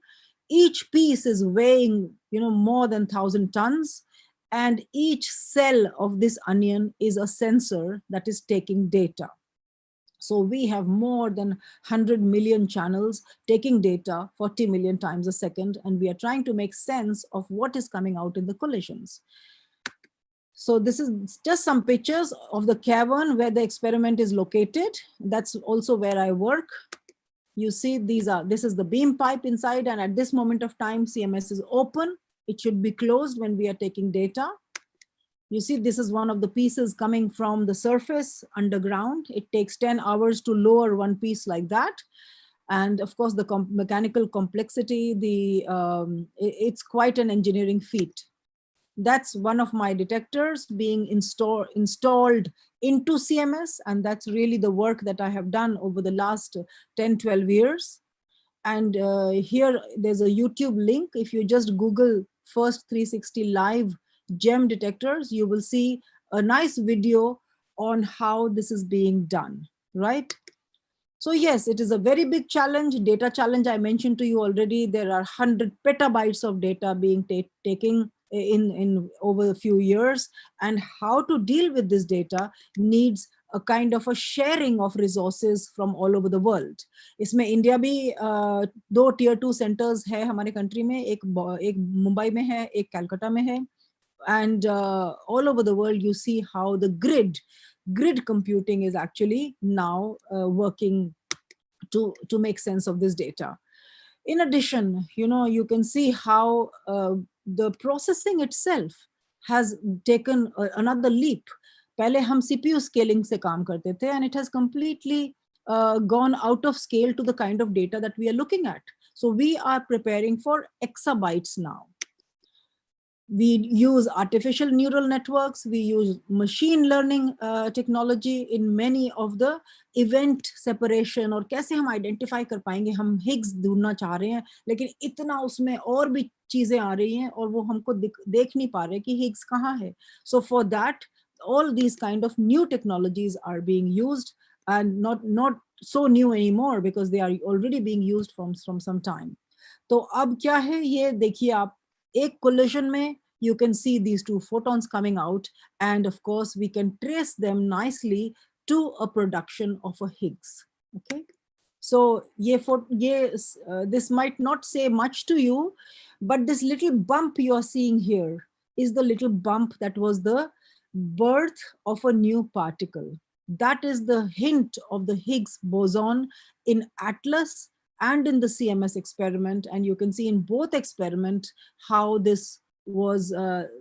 Each piece is weighing, more than 1,000 tons. And each cell of this onion is a sensor that is taking data. So we have more than 100 million channels taking data 40 million times a second, and we are trying to make sense of what is coming out in the collisions. So this is just some pictures of the cavern where the experiment is located. That's also where I work. You see, this is the beam pipe inside, and at this moment of time, CMS is open. It should be closed when we are taking data. You see, this is one of the pieces coming from the surface underground. It takes 10 hours to lower one piece like that. And of course, the mechanical complexity, it's quite an engineering feat. That's one of my detectors being installed into CMS. And that's really the work that I have done over the last 10, 12 years. And here there's a YouTube link. If you just Google First 360 Live gem detectors, you will see a nice video on how this is being done, right? So yes, it is a very big challenge, data challenge. I mentioned to you already, there are 100 petabytes of data being taken in over a few years, and how to deal with this data needs a kind of a sharing of resources from all over the world. इसमें India भी दो tier 2 centers है हमारे country में, एक मुंबई में है, एक कलकत्ता में है, and all over the world you see how the grid computing is actually now working to make sense of this data. In addition, you can see how the processing itself has taken another leap. पहले हम CPU scaling से काम करते थे, and it has completely gone out of scale to the kind of data that we are looking at. So we are preparing for exabytes now. We use artificial neural networks, we use machine learning technology in many of the event separation, और कैसे हम identify कर पाएंगे, हम Higgs ढूंढना चाह रहे हैं, लेकिन इतना उसमें और भी चीजें आ रही हैं और वो हमको देख नहीं पा रहे कि Higgs कहाँ है. So for that, all these kind of new technologies are being used, and not so new anymore because they are already being used from some time. तो अब क्या है ये देखिए आप, एक collision में you can see these two photons coming out, and of course we can trace them nicely to a production of a Higgs. Okay, so this might not say much to you, but this little bump you are seeing here is the little bump that was the birth of a new particle. That is the hint of the Higgs boson in ATLAS and in the CMS experiment. And you can see in both experiments how this was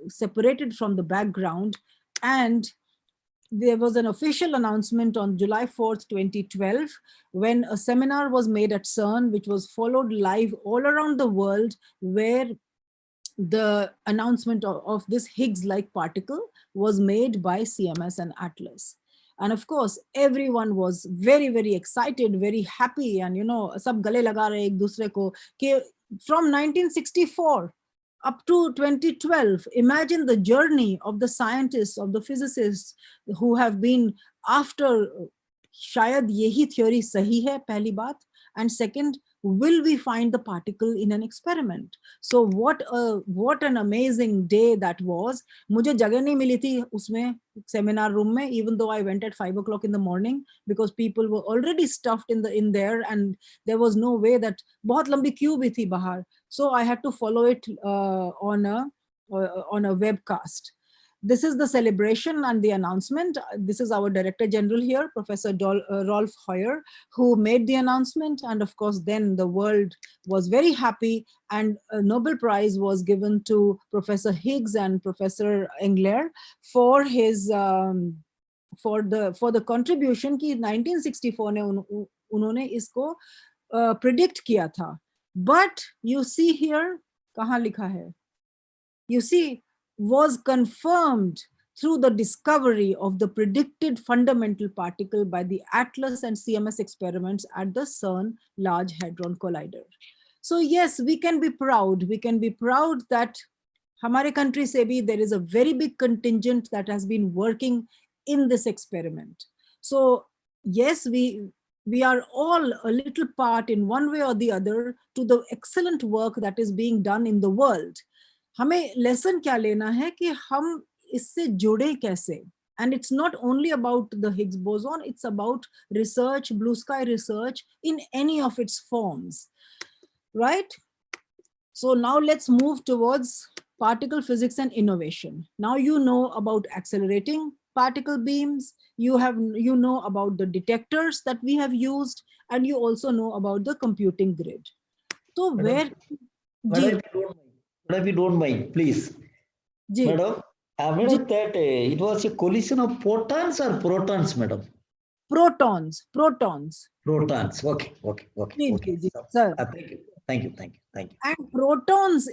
separated from the background. And there was an official announcement on July 4th, 2012, when a seminar was made at CERN, which was followed live all around the world, where the announcement of this Higgs-like particle was made by CMS and ATLAS. And of course, everyone was very, very excited, very happy. And, sab gale laga rahe ek dusre ko, कि from 1964 up to 2012, imagine the journey of the scientists, of the physicists who have been after, shayad yehi theory sahi hai, pehli baat. And second, will we find the particle in an experiment? So what an amazing day that was. मुझे जगह नहीं मिली थी उसमें seminar room में, even though I went at 5 o'clock in the morning, because people were already stuffed in there, and there was no way that, बहुत लंबी queue भी थी बाहर. So I had to follow it on a webcast. This is the celebration and the announcement. This is our Director General here, Professor Rolf Hoyer, who made the announcement. And of course, then the world was very happy, and a Nobel Prize was given to Professor Higgs and Professor Engler for his for the contribution कि 1964 ने उन्होंने इसको predict किया था. But you see here, कहाँ लिखा है? You see, was confirmed through the discovery of the predicted fundamental particle by the ATLAS and CMS experiments at the CERN Large Hadron Collider. So yes, we can be proud. We can be proud that हमारे country से भी there is a very big contingent that has been working in this experiment. So yes, We are all a little part in one way or the other to the excellent work that is being done in the world. हमें lesson क्या लेना है कि हम इससे जुड़े कैसे. And it's not only about the Higgs boson, it's about research, blue sky research in any of its forms, right? So now let's move towards particle physics and innovation. Now you know about accelerating particle beams, you know about the detectors that we have used, and you also know about the computing grid. So where Madam, जी if you don't mind, please. जी Madam, I जी read that it was a collision of photons or protons, madam. protons. Protons. Okay. जी, sir. Thank you. Thank you. And protons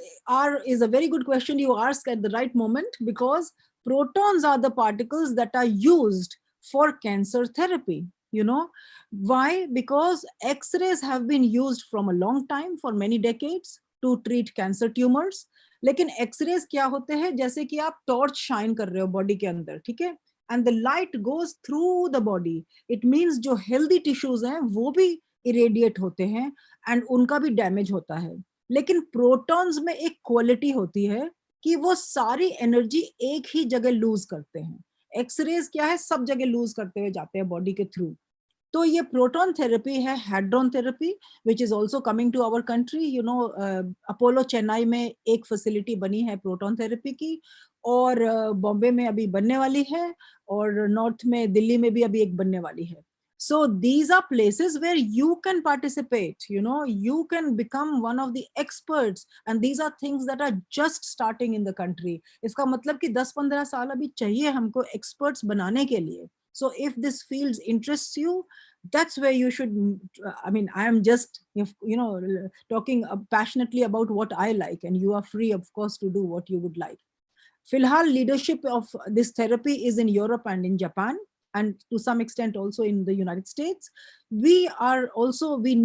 is a very good question you ask at the right moment, because protons are the particles that are used for cancer therapy. You know why? Because X-rays have been used from a long time, for many decades, to treat cancer tumors. लेकिन X-rays क्या होते हैं, जैसे कि आप torch shine कर रहे हो बॉडी के अंदर, ठीक है, and the light goes through the body. It means जो हेल्दी टिश्यूज हैं वो भी इरेडिएट होते हैं एंड उनका भी डैमेज होता है. लेकिन प्रोटॉन्स में एक क्वालिटी होती है कि वो सारी एनर्जी एक ही जगह लूज करते हैं. एक्सरेज क्या है, सब जगह लूज करते हुए जाते हैं बॉडी के थ्रू. तो ये प्रोटॉन थेरेपी है, hadron therapy, which is also coming to our country. You know, Apollo Chennai में एक फैसिलिटी बनी है प्रोटॉन थेरेपी की, और बॉम्बे में अभी बनने वाली है, और नॉर्थ में दिल्ली में भी अभी एक बनने वाली है. So these are places where you can participate, you know, you can become one of the experts, and these are things that are just starting in the country. इसका मतलब कि 10-15 साल अभी चाहिए हमको experts बनाने के लिए. So if this field interests you, that's where you should, I mean, I am just, you know, talking passionately about what I like, and you are free, of course, to do what you would like. Filhal, leadership of this therapy is in Europe and in Japan, and to some extent also in the United States. We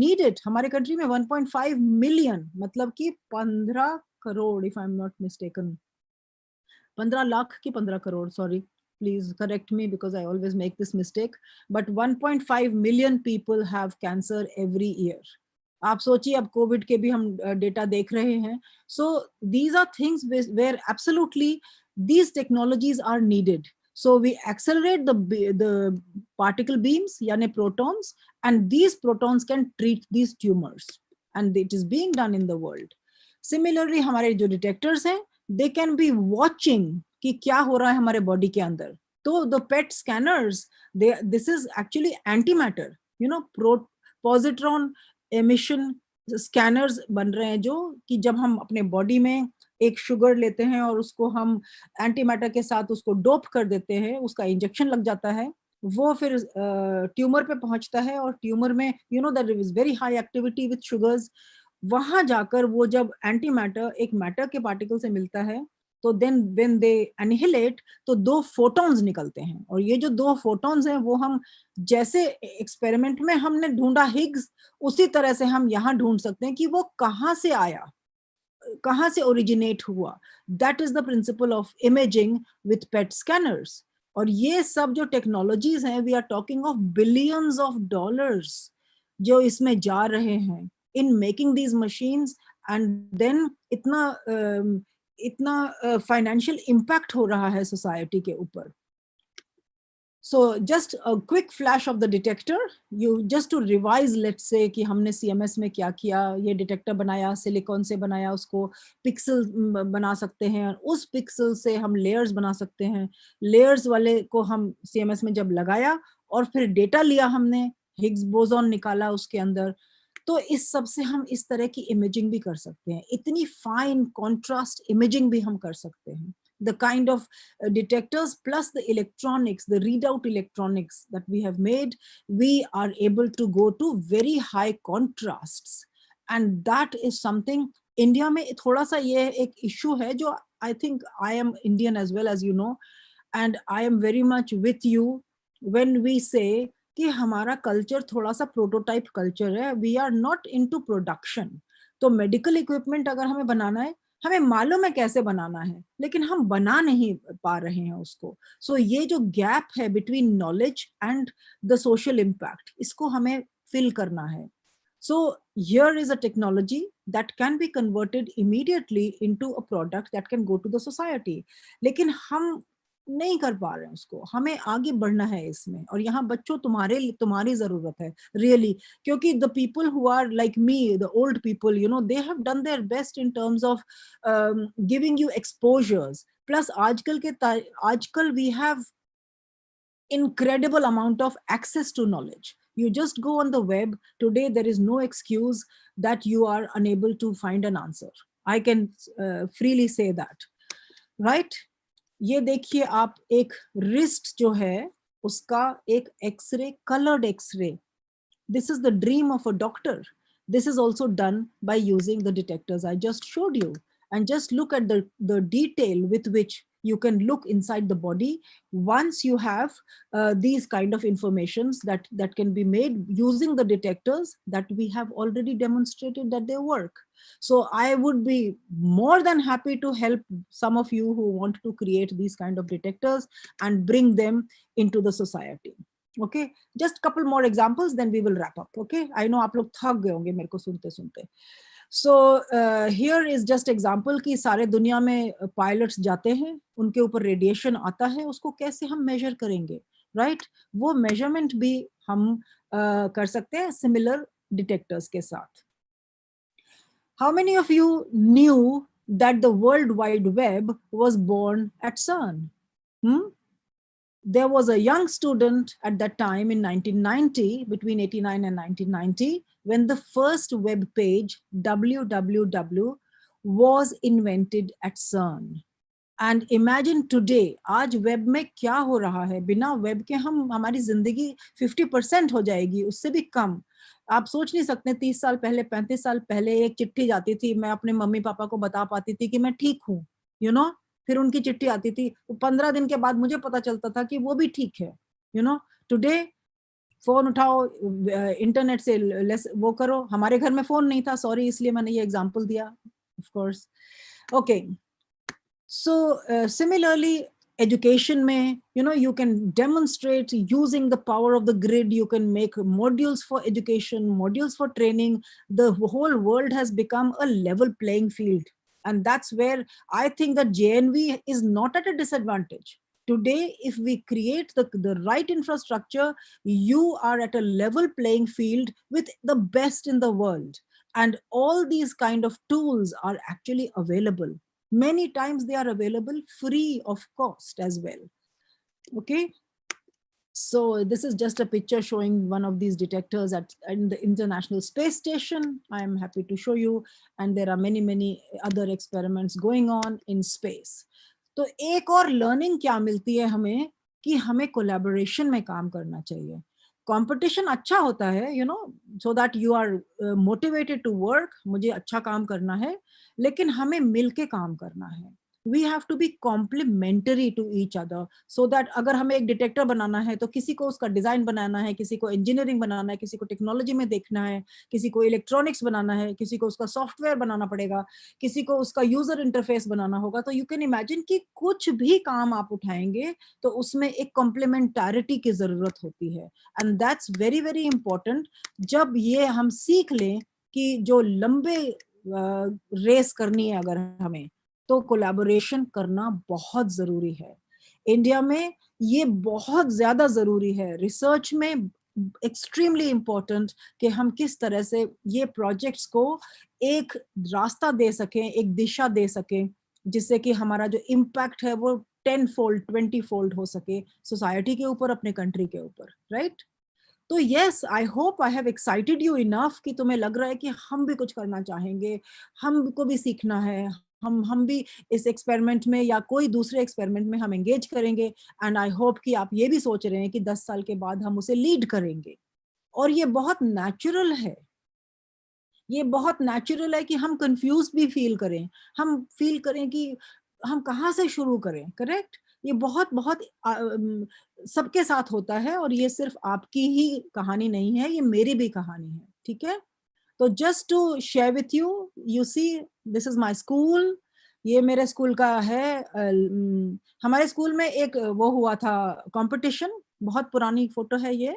need it. हमारे country में 1.5 million, मतलब कि 15 crore, if I'm not mistaken. 15 lakh की 15 crore, sorry. Please correct me because I always make this mistake. But 1.5 million people have cancer every year. आप सोचिए, अब Covid के भी हम डेटा देख रहे हैं. So these are things where absolutely these technologies are needed. So we accelerate the particle beams, यानी protons, and these protons can treat these tumors, and it is being done in the world. Similarly, हमारे जो detectors हैं, they can be watching कि क्या हो रहा है हमारे बॉडी के अंदर. तो the PET scanners, this is actually antimatter, you know, positron emission scanners बन रहे हैं, जो कि जब हम अपने बॉडी में एक शुगर लेते हैं और उसको हम एंटीमैटर के साथ उसको डोप कर देते हैं, उसका इंजेक्शन लग जाता है, वो फिर ट्यूमर पे पहुंचता है, और ट्यूमर में you know that is very high activity with sugars. वहां जाकर वो जब एंटीमैटर एक मैटर के पार्टिकल से मिलता है, तो देन व्हेन दे एनिहिलेट, तो 2 फोटॉन्स निकलते हैं. और ये जो 2 फोटॉन्स हैं, वो हम जैसे एक्सपेरिमेंट में हमने ढूंढा हिग्स, उसी तरह से हम यहाँ ढूंढ सकते हैं कि वो कहाँ से आया, कहाँ से ओरिजिनेट हुआ. That is the principle of imaging with PET scanners. और ये सब जो टेक्नोलॉजीज हैं, we are talking of billions of dollars जो इसमें जा रहे हैं in making these machines. And then इतना फाइनेंशियल इम्पैक्ट हो रहा है सोसाइटी के ऊपर. So just a quick flash of the detector. You just to revise, let's say कि हमने CMS में क्या किया, ये डिटेक्टर बनाया, सिलिकॉन से बनाया, उसको पिक्सल बना सकते हैं, उस पिक्सल से हम लेयर्स बना सकते हैं. लेयर्स वाले को हम CMS में जब लगाया और फिर डेटा लिया हमने, हिग्स बोसॉन निकाला उसके अंदर, तो इस सब से हम इस तरह की इमेजिंग भी कर सकते हैं. इतनी फाइन कॉन्ट्रास्ट इमेजिंग भी हम कर सकते हैं. The kind of detectors plus the electronics, the readout electronics that we have made, we are able to go to very high contrasts. And that is something India में थोड़ा सा ये एक issue है, जो I think I am Indian as well, as you know, and I am very much with you when we say कि हमारा culture थोड़ा सा प्रोटोटाइप कल्चर है. We are not into production. तो मेडिकल इक्विपमेंट अगर हमें बनाना है, हमें मालूम है कैसे बनाना है, लेकिन हम बना नहीं पा रहे हैं उसको. सो ये जो गैप है between knowledge and the social impact, इसको हमें fill करना है. So here is a technology that can be converted immediately into a product that can go to the society. लेकिन हम नहीं कर पा रहे हैं उसको. हमें आगे बढ़ना है इसमें, और यहाँ बच्चों तुम्हारी जरूरत है really, क्योंकि the people who are like me, the old people, you know, they have done their best in terms of giving you exposures. Plus आजकल we have incredible amount of access to knowledge. You just go on the web today. There is no excuse that you are unable to find an answer. I can freely say that, right? ये देखिए आप, एक wrist जो है उसका एक x-ray, colored x-ray. This is the dream of a doctor. This is also done by using the detectors I just showed you. And just look at the detail with which you can look inside the body once you have these kind of informations that can be made using the detectors that we have already demonstrated that they work. So I would be more than happy to help some of you who want to create these kind of detectors and bring them into the society. Okay, just couple more examples, then we will wrap up. Okay, I know आप लोग थक गए होंगे मेरे को सुनते सुनते. So here is just example कि सारे दुनिया में pilots जाते हैं, उनके ऊपर radiation आता है, उसको कैसे हम measure करेंगे, right? वो measurement भी हम कर सकते हैं similar detectors के साथ. How many of you knew that the World Wide Web was born at CERN? There was a young student at that time in 1990, between 89 and 1990, when the first web page, www, was invented at CERN. And imagine today, आज web में क्या हो रहा है. बिना web के हमारी जिंदगी 50% हो जाएगी, उससे भी कम. आप सोच नहीं सकते 30 साल पहले, 35 साल पहले एक चिट्ठी जाती थी, मैं अपने मम्मी पापा को बता पाती थी कि मैं ठीक हूँ, you know, फिर उनकी चिट्ठी आती थी, 15 दिन के बाद मुझे पता चलता था कि वो भी ठीक है, you know. टुडे फोन उठाओ, इंटरनेट से वो करो. हमारे घर में फोन नहीं था, सॉरी, इसलिए मैंने ये एग्जांपल दिया, of course. Okay, so similarly education में, you know, you can demonstrate using the power of the grid. You can make modules for education, modules for training. The whole world has become a level playing field. And that's where I think that JNV is not at a disadvantage. Today, if we create the right infrastructure, you are at a level playing field with the best in the world. And all these kind of tools are actually available. Many times they are available free of cost as well. Okay. So this is just a picture showing one of these detectors in the International Space Station. I am happy to show you. And there are many other experiments going on in space. तो एक और learning क्या मिलती है हमें कि हमें collaboration में काम करना चाहिए. Competition अच्छा होता है, you know, so that you are motivated to work. मुझे अच्छा काम करना है, लेकिन हमें मिलके काम करना है. We have to be complementary to each other, so that अगर हमें एक डिटेक्टर बनाना है तो किसी को उसका डिजाइन बनाना है, किसी को इंजीनियरिंग बनाना है, किसी को टेक्नोलॉजी में देखना है, किसी को इलेक्ट्रॉनिक्स बनाना है, किसी को उसका सॉफ्टवेयर बनाना पड़ेगा, किसी को उसका यूजर इंटरफेस बनाना होगा. तो यू कैन इमेजिन कि कुछ भी काम आप उठाएंगे तो उसमें एक कॉम्प्लीमेंटारिटी की जरूरत होती है. And that's very very important. जब ये हम सीख लें कि जो लंबे रेस करनी है अगर हमें, तो कोलैबोरेशन करना बहुत जरूरी है. इंडिया में ये बहुत ज्यादा जरूरी है. रिसर्च में एक्सट्रीमली इम्पोर्टेंट कि हम किस तरह से ये प्रोजेक्ट्स को एक रास्ता दे सकें, एक दिशा दे सकें, जिससे कि हमारा जो इम्पैक्ट है वो 10-fold 20-fold हो सके सोसाइटी के ऊपर, अपने कंट्री के ऊपर, राइट? तो yes, I hope I have excited you enough कि तुम्हें लग रहा है कि हम भी कुछ करना चाहेंगे, हमको भी सीखना है, हम भी इस एक्सपेरिमेंट में या कोई दूसरे एक्सपेरिमेंट में हम एंगेज करेंगे. एंड आई होप कि आप ये भी सोच रहे हैं कि 10 साल के बाद हम उसे लीड करेंगे. और ये बहुत नेचुरल है, ये बहुत नेचुरल है कि हम कंफ्यूज भी फील करें, हम फील करें कि हम कहाँ से शुरू करें. करेक्ट? ये बहुत सबके साथ होता है, और ये सिर्फ आपकी ही कहानी नहीं है, ये मेरी भी कहानी है. ठीक है? तो just to share with you, you see this is my school. ये मेरे स्कूल का है. हमारे स्कूल में एक वो हुआ था कंपटीशन, बहुत पुरानी फोटो है ये,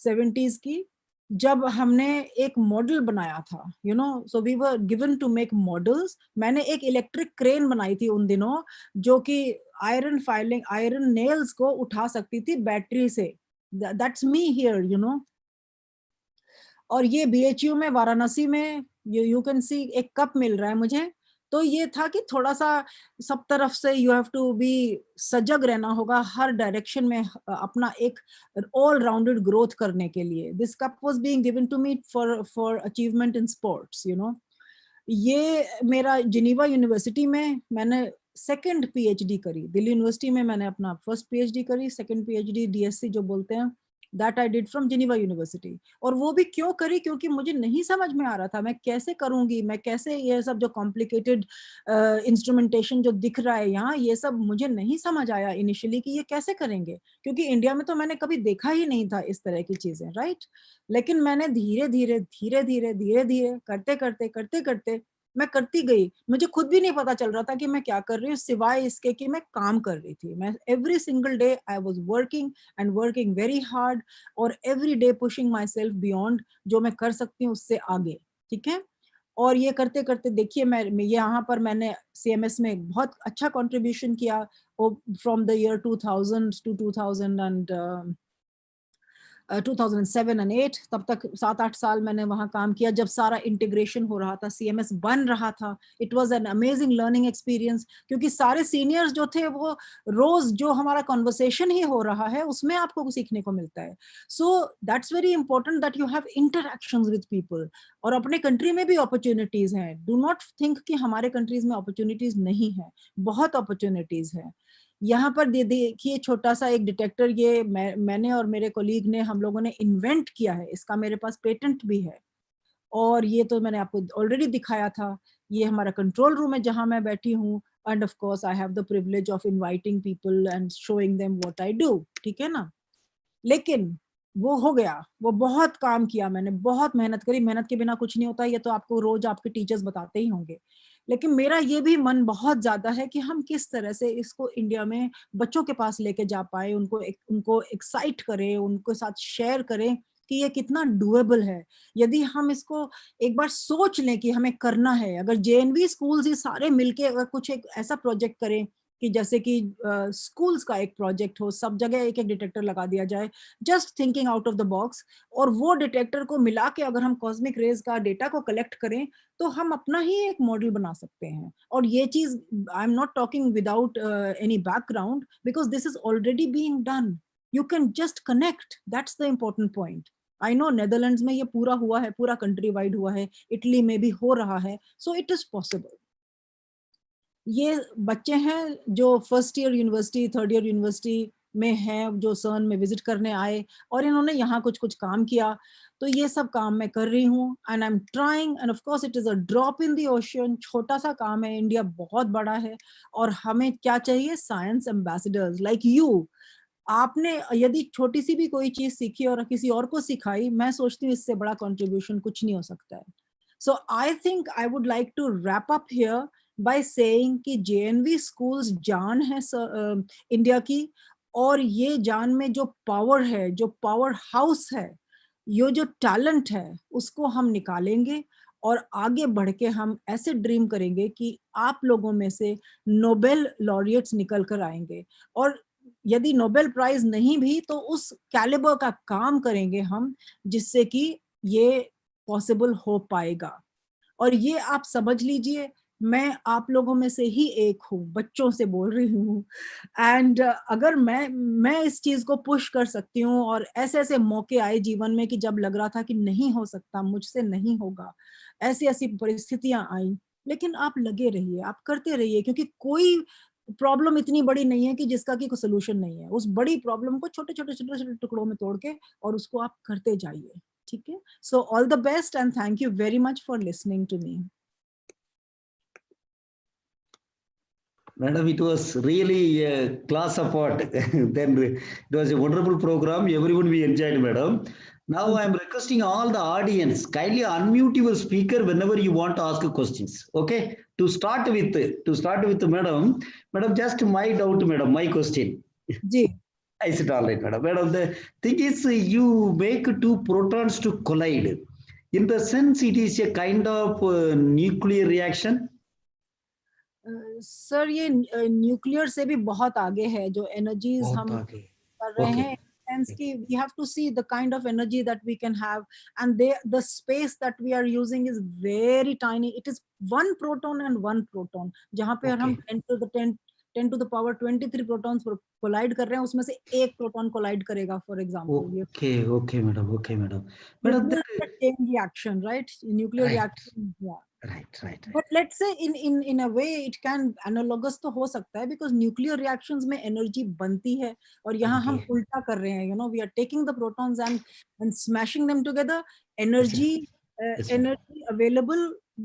70s की. जब हमने एक मॉडल बनाया था, you know, so we were given to make models. मैंने एक इलेक्ट्रिक क्रेन बनाई थी उन दिनों, जो कि आयरन नेल्स को उठा सकती थी बैटरी से। That's me here, you know. और ये BHU में, वाराणसी में, यू कैन सी एक कप मिल रहा है मुझे। तो ये था कि थोड़ा सा सब तरफ से यू हैव टू बी सजग रहना होगा, हर डायरेक्शन में अपना एक ऑल राउंडेड ग्रोथ करने के लिए। This cup was being given to me for achievement in sports, you know. ये मेरा जिनीवा यूनिवर्सिटी में मैंने सेकंड PhD करी। दिल्ली यूनिवर्सिटी में मैंने अपना फर्स्ट PhD करी, सेकंड PhD DSc जो बोलते हैं, that I did from Geneva university. और वो भी क्यों करी? क्योंकि मुझे नहीं समझ में आ रहा था मैं कैसे करूंगी, मैं कैसे ये सब जो कॉम्प्लिकेटेड इंस्ट्रूमेंटेशन जो दिख रहा है यहाँ, ये सब मुझे नहीं समझ आया इनिशियली कि ये कैसे करेंगे, क्योंकि इंडिया में तो मैंने कभी देखा ही नहीं था इस तरह की चीजें, राइट। लेकिन मैंने धीरे धीरे धीरे धीरे धीरे धीरे करते करते करते करते मैं करती गई। मुझे खुद भी नहीं पता चल रहा था कि मैं क्या कर रही हूँ, सिवाय इसके कि मैं काम कर रही थी। मैं every single day I was working and working very hard, और every day pushing myself beyond जो मैं कर सकती हूँ उससे आगे, ठीक है। और ये करते करते देखिए, मैं यहाँ पर मैंने CMS में बहुत अच्छा कंट्रीब्यूशन किया from the year 2000 to 2007 and 8, तब तक 7-8 साल मैंने वहाँ काम किया, जब सारा इंटीग्रेशन हो रहा था, CMS बन रहा था। It was an amazing learning experience, क्योंकि सारे सीनियर्स जो थे वो रोज जो हमारा कॉन्वर्सेशन ही हो रहा है उसमें आपको सीखने को मिलता है। So that's very important that you have interactions with people. और अपने कंट्री में भी अपॉर्चुनिटीज हैं, डू नॉट थिंक कि हमारे कंट्रीज में अपॉर्चुनिटीज नहीं है, बहुत अपॉर्चुनिटीज है। यहाँ पर देखिए छोटा सा एक डिटेक्टर, ये मैंने और मेरे कोलीग ने, हम लोगों ने इन्वेंट किया है, इसका मेरे पास पेटेंट भी है। और ये तो मैंने आपको ऑलरेडी दिखाया था। ये हमारा कंट्रोल रूम है जहां मैं बैठी हूँ, end of course I have the privilege of inviting people and showing them what I do, ठीक है ना। लेकिन वो हो गया, वो बहुत काम किया मैंने, बहुत मेहनत करी। मेहनत के बिना कुछ नहीं होता, ये तो आपको रोज आपके टीचर्स बताते ही होंगे। लेकिन मेरा ये भी मन बहुत ज्यादा है कि हम किस तरह से इसको इंडिया में बच्चों के पास लेके जा पाए, उनको एक्साइट करें, उनके साथ शेयर करें कि ये कितना डुएबल है। यदि हम इसको एक बार सोच लें कि हमें करना है, अगर JNV स्कूल्स ये सारे मिलके अगर कुछ एक ऐसा प्रोजेक्ट करें कि जैसे कि स्कूल्स का एक प्रोजेक्ट हो, सब जगह एक एक डिटेक्टर लगा दिया जाए, just thinking out of the box, और वो डिटेक्टर को मिला के अगर हम कॉस्मिक रेज का डेटा को कलेक्ट करें तो हम अपना ही एक मॉडल बना सकते हैं। और ये चीज I am not talking without any background, because this is already being done. You can just connect, that's the important point. I know Netherlands में ये पूरा हुआ है, पूरा कंट्री वाइड हुआ है, इटली में भी हो रहा है, सो इट इज पॉसिबल। ये बच्चे हैं जो first year university, third year university में हैं, जो CERN में विजिट करने आए और इन्होंने यहाँ कुछ कुछ काम किया। तो ये सब काम मैं कर रही हूँ, and I am trying, end of course it is a drop in the ocean, छोटा सा काम है, इंडिया बहुत बड़ा है। और हमें क्या चाहिए? Science ambassadors like you. आपने यदि छोटी सी भी कोई चीज सीखी और किसी और को सिखाई, मैं सोचती हूँ इससे बड़ा कंट्रीब्यूशन कुछ नहीं हो सकता है। So I think I would like to wrap up here by saying कि JNV स्कूल्स जान है इंडिया की, और ये जान में जो पावर है, जो पावर हाउस है, ये जो टैलेंट है, उसको हम निकालेंगे और आगे बढ़ के हम ऐसे ड्रीम करेंगे कि आप लोगों में से नोबेल लॉरिएट्स निकल कर आएंगे। और यदि नोबेल प्राइज नहीं भी तो उस कैलिबर का काम करेंगे हम, जिससे कि ये पॉसिबल हो पाएगा। और ये आप समझ लीजिए, मैं आप लोगों में से ही एक हूँ, बच्चों से बोल रही हूँ। एंड अगर मैं इस चीज को पुश कर सकती हूँ, और ऐसे ऐसे मौके आए जीवन में कि जब लग रहा था कि नहीं हो सकता, मुझसे नहीं होगा, ऐसी ऐसी परिस्थितियां आई, लेकिन आप लगे रहिए, आप करते रहिए, क्योंकि कोई प्रॉब्लम इतनी बड़ी नहीं है कि जिसका कि कोई सोल्यूशन नहीं है। उस बड़ी प्रॉब्लम को छोटे छोटे छोटे छोटे टुकड़ों में तोड़ के और उसको आप करते जाइए, ठीक है। So all the best and thank you very much for listening to me. Madam, it was really a class apart. Then it was a wonderful program. Everyone we enjoyed, madam. Now I am requesting all the audience, kindly unmute your speaker whenever you want to ask questions. Okay. To start with, madam, just my doubt, madam, my question. जी I said, all right, madam. Madam, the thing is, you make two protons to collide. In the sense, it is a kind of nuclear reaction. Sir ये nuclear से भी बहुत आगे है जो energies बहुत हम आगे. कर रहे Okay. हैं sense ki we have to see the kind of energy that we can have, and the space that we are using is very tiny. It is one proton and one proton. जहाँ पे हम 10 to the power 23 protons collide कर रहे हैं, उसमें से एक proton collide करेगा, for example. Okay, okay, madam. Okay, madam. Madam, Nuclear chain reaction, right? Nuclear Right. reaction, yeah. right. But let's say in a way it can analogous तो हो सकता है, because nuclear reactions में energy बनती है और यहाँ हम बनती है. उल्टा कर रहे हैं, you know, we are taking the protons and smashing them together. Energy Yes, ma'am. energy available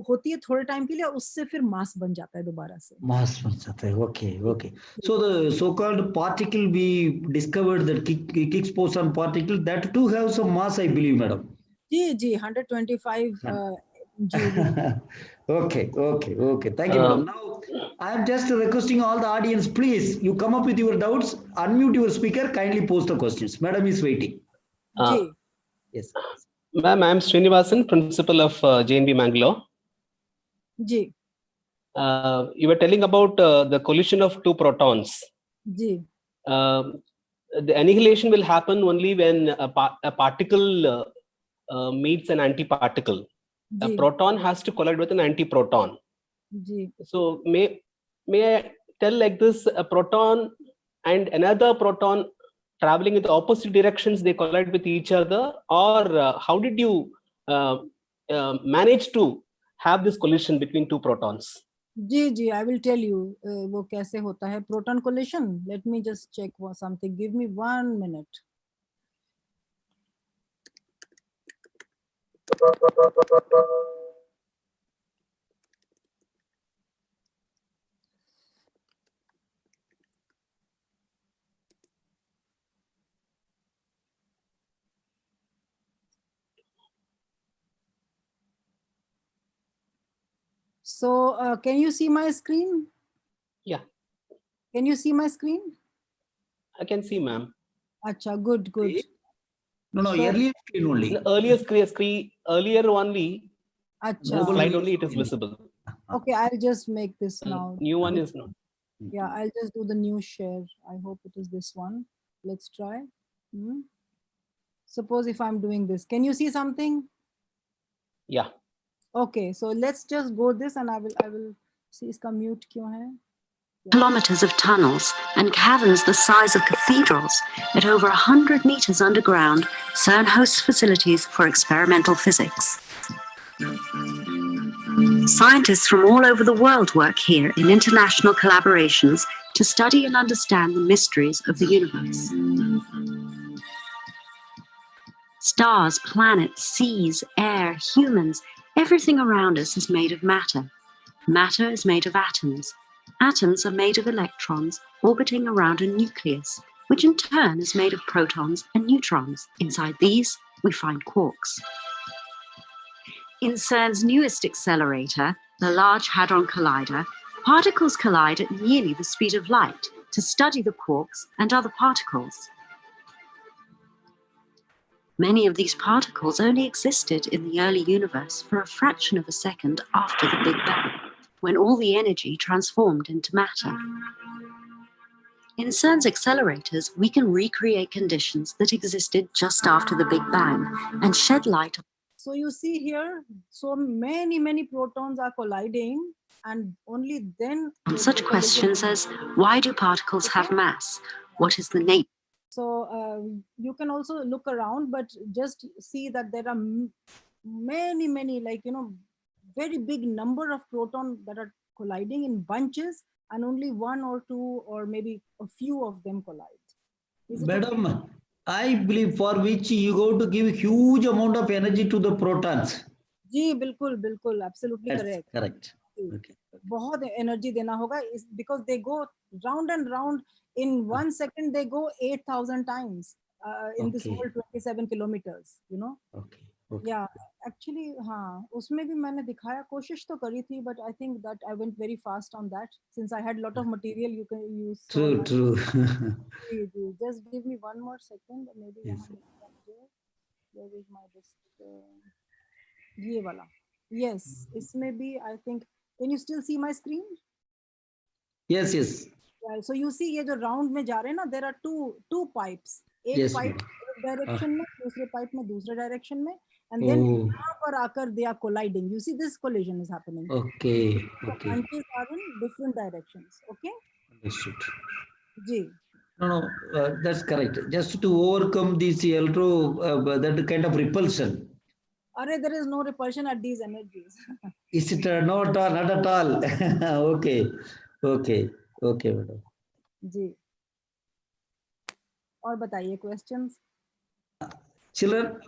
होती है थोड़े टाइम के लिए, उससे फिर मास बन जाता है दोबारा से. Mass बन जाता है. Okay, okay. So the so-called particle we discovered, that Higgs boson particle, that too have some mass, I believe, madam. Ji 125 GeV. Okay. Thank you, madam. Now, I am just requesting all the audience, please, you come up with your doubts, unmute your speaker, kindly post the questions. Madam is waiting. Ji. Yes. Ma'am, I am Srinivasan, principal of JNB Mangalore. Ji. You were telling about the collision of two protons. Ji. The annihilation will happen only when a particle meets an antiparticle. A proton has to collide with an antiproton. Ji. So may I tell like this: a proton and another proton traveling in the opposite directions, they collide with each other, or how did you manage to have this collision between two protons? Ji I will tell you वो कैसे होता है proton collision. Let me just check something. Give me 1 minute. So can you see my screen? Yeah. Can you see my screen? I can see, ma'am. Acha, good. No, So- earlier screen only. The earlier only, Acha. slide only it is visible. Okay, I'll just make this The now. new one is not. Yeah, I'll just do the new share. I hope it is this one. Let's try. Suppose if I'm doing this, can you see something? Yeah. Okay, so let's just go this, and I will see iska mute kyun hai. Kilometers of tunnels and caverns the size of cathedrals. At over 100 meters underground, CERN hosts facilities for experimental physics. Scientists from all over the world work here in international collaborations to study and understand the mysteries of the universe. Stars, planets, seas, air, humans, everything around us is made of matter. Matter is made of atoms. Atoms are made of electrons orbiting around a nucleus, which in turn is made of protons and neutrons. Inside these, we find quarks. In CERN's newest accelerator, the Large Hadron Collider, particles collide at nearly the speed of light to study the quarks and other particles. Many of these particles only existed in the early universe for a fraction of a second after the Big Bang, when all the energy transformed into matter. In CERN's accelerators, we can recreate conditions that existed just after the Big Bang and shed light. So you see here, so many protons are colliding, and only then On such questions as, why do particles have mass? What is the nature? So you can also look around, but just see that there are many, like, you know, very big number of protons that are colliding in bunches, and only one or two or maybe a few of them collide. Is it Madam, okay? I believe for which you go to give huge amount of energy to the protons. जी बिल्कुल absolutely That's correct. correct. Okay. बहुत energy देना होगा, because they go round and round in 1 second. They go 8,000 times in this Okay. whole 27 kilometers. You know. Okay. Okay. या actually हाँ उसमें भी मैंने दिखाया, कोशिश तो करी थी, but I think that I went very fast on that since I had lot of material you can use True, true. जी जी, just give me one more second, maybe Yes. यहाँ लिखा मुझे, वेयर इज माय दिस, ये वाला, yes इसमें भी I think, can you still see my screen? Yes, yes. So you see ये जो राउंड में जा रहे हैं ना, देयर आर टू पाइप्स, एक Yes, पाइप madam. एक डायरेक्शन में, दूसरे पाइप में दूसरे डायरेक्शन में, एंड देन Oh, यहाँ पर आकर they are colliding, you see this collision is happening, okay, okay. branches are in different directions. Okay, Understood. जी No, no, that's correct. Just to overcome this that kind of repulsion. अरे there is no repulsion at these energies. Is it not at all? Okay, okay, okay, madam. जी, और बताइए questions? Children,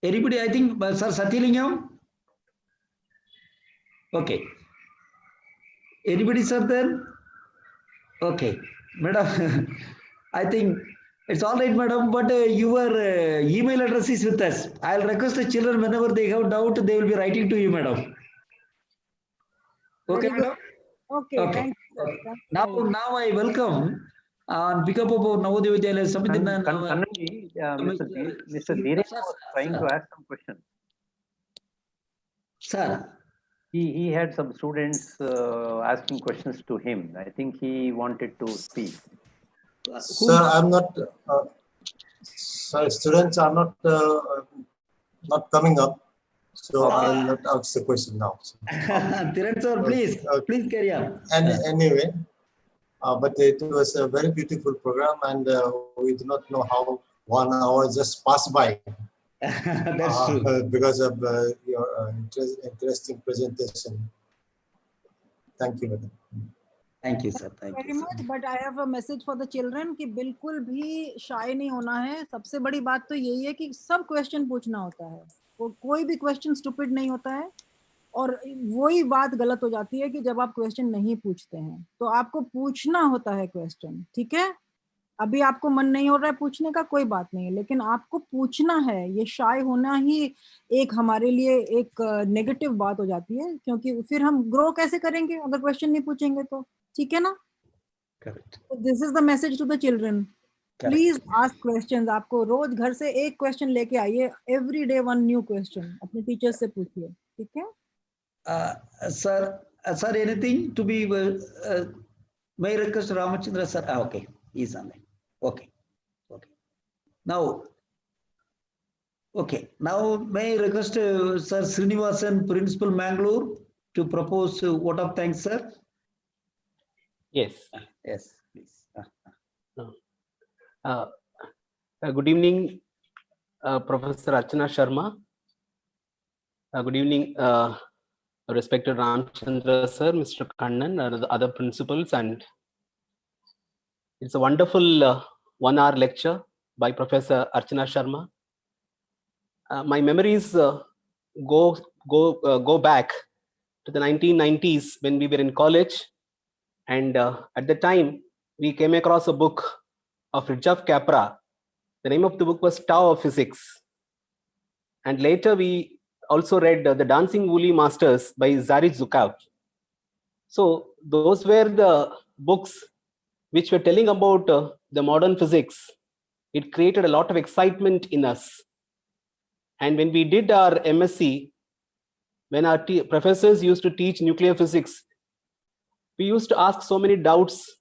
anybody? I think, Sir Sathilingam. Okay. Anybody, sir? Then. Okay, madam. I think it's all right, madam. But your email address is with us. I'll request the children whenever they have doubt, they will be writing to you, madam. Okay, Very good. madam. Okay, Okay. thank you. Sir. Thank you very much. Now I welcome on behalf of Navodaya Vidyalaya Samiti. Kannanji, Mr. Dheeresh was trying to ask some questions. Sir. He had some students asking questions to him. I think he wanted to speak. Sir, I'm not. Sir, students are not coming up, so I will not ask the question now. Dhiren sir, please carry on. And anyway, but it was a very beautiful program, and we do not know how 1 hour just passed by. That's true. Because of your interesting presentation. Thank you, madam. Thank you, sir. Thank Very you. much. But I have a message for the children कि बिल्कुल भी shy नहीं होना है. सबसे बड़ी बात तो यही है कि सब question पूछना होता है. कोई भी question stupid नहीं होता है. और वही बात गलत हो जाती है कि जब आप क्वेश्चन नहीं पूछते हैं, तो आपको पूछना होता है क्वेश्चन. ठीक है, अभी आपको मन नहीं हो रहा है पूछने का, कोई बात नहीं है, लेकिन आपको पूछना है. ये शाय होना ही एक हमारे लिए एक नेगेटिव बात हो जाती है, क्योंकि फिर हम ग्रो कैसे करेंगे अगर क्वेश्चन नहीं पूछेंगे तो. ठीक है ना? Correct. This is the message to the children. Please ask questions. आपको रोज घर से एक क्वेश्चन लेके आइए, every day one new question अपने टीचर से पूछिए. ठीक है sir, anything to be may request Ramachandra sir. Okay, he's on there. Okay. Now may I request Sir Srinivasan, Principal Mangalore, to propose vote of thanks, sir. Yes. Yes, please. Good evening, Professor Archana Sharma. Good evening, respected Ramchandra sir, Mr. Kannan, and the other principals, and it's a wonderful 1 hour lecture by Professor Archana Sharma. My memories go back to the 1990s when we were in college, and at the time we came across a book of Fritjof Capra. The name of the book was Tao of Physics, and later we also read The Dancing Woolly Masters by Zarit Zukov. So those were the books which were telling about the modern physics. It created a lot of excitement in us. And when we did our MSc, when our professors used to teach nuclear physics, we used to ask so many doubts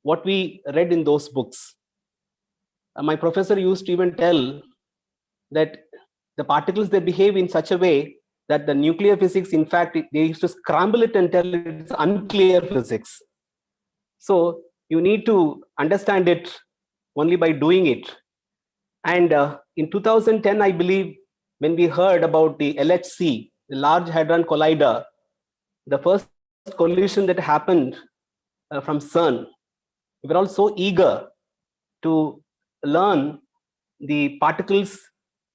what we read in those books. My professor used to even tell that the particles, they behave in such a way that the nuclear physics, in fact, they used to scramble it and tell it's unclear physics. So you need to understand it only by doing it. And in 2010, I believe, when we heard about the LHC, the Large Hadron Collider, the first collision that happened from CERN, we were all so eager to learn the particles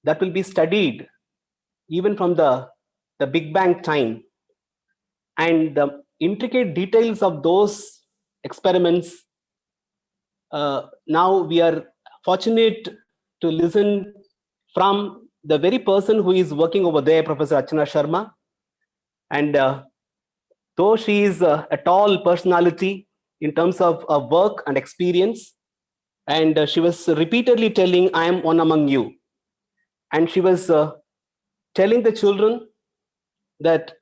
that will be studied even from the Big Bang time. And the intricate details of those experiments, now we are fortunate to listen from the very person who is working over there, Professor Archana Sharma. And though she is a tall personality in terms of work and experience, and she was repeatedly telling, I am one among you. And she was telling the children that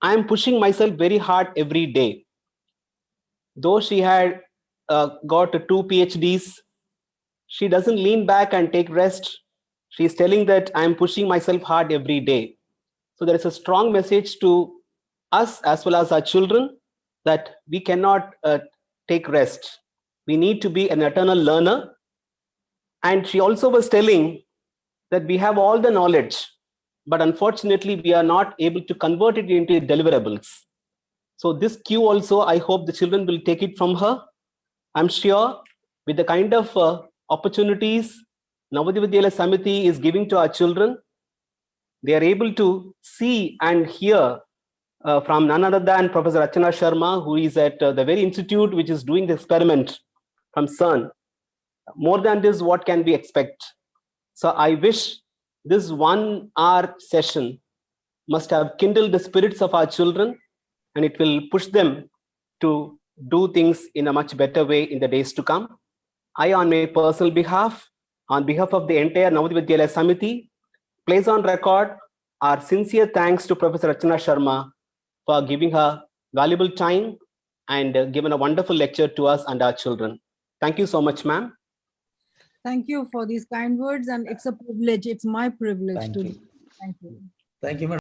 I am pushing myself very hard every day. Though she had got 2 PhDs, she doesn't lean back and take rest. She is telling that I am pushing myself hard every day. So there is a strong message to us as well as our children that we cannot take rest. We need to be an eternal learner. And she also was telling that we have all the knowledge, but unfortunately we are not able to convert it into deliverables. So this cue also, I hope the children will take it from her. I'm sure with the kind of opportunities Navodaya Vidyalaya Samiti is giving to our children, they are able to see and hear from none other than Professor Archana Sharma, who is at the very institute which is doing the experiment from CERN. More than this, what can we expect? So I wish this 1 hour session must have kindled the spirits of our children, and it will push them to do things in a much better way in the days to come. I, on my personal behalf, on behalf of the entire Navodaya Vidyalaya Samiti, place on record our sincere thanks to Professor Archana Sharma for giving her valuable time and given a wonderful lecture to us and our children. Thank you so much, ma'am. Thank you for these kind words, and it's a privilege. It's my privilege Thank to. you. Thank you. Thank you, madam.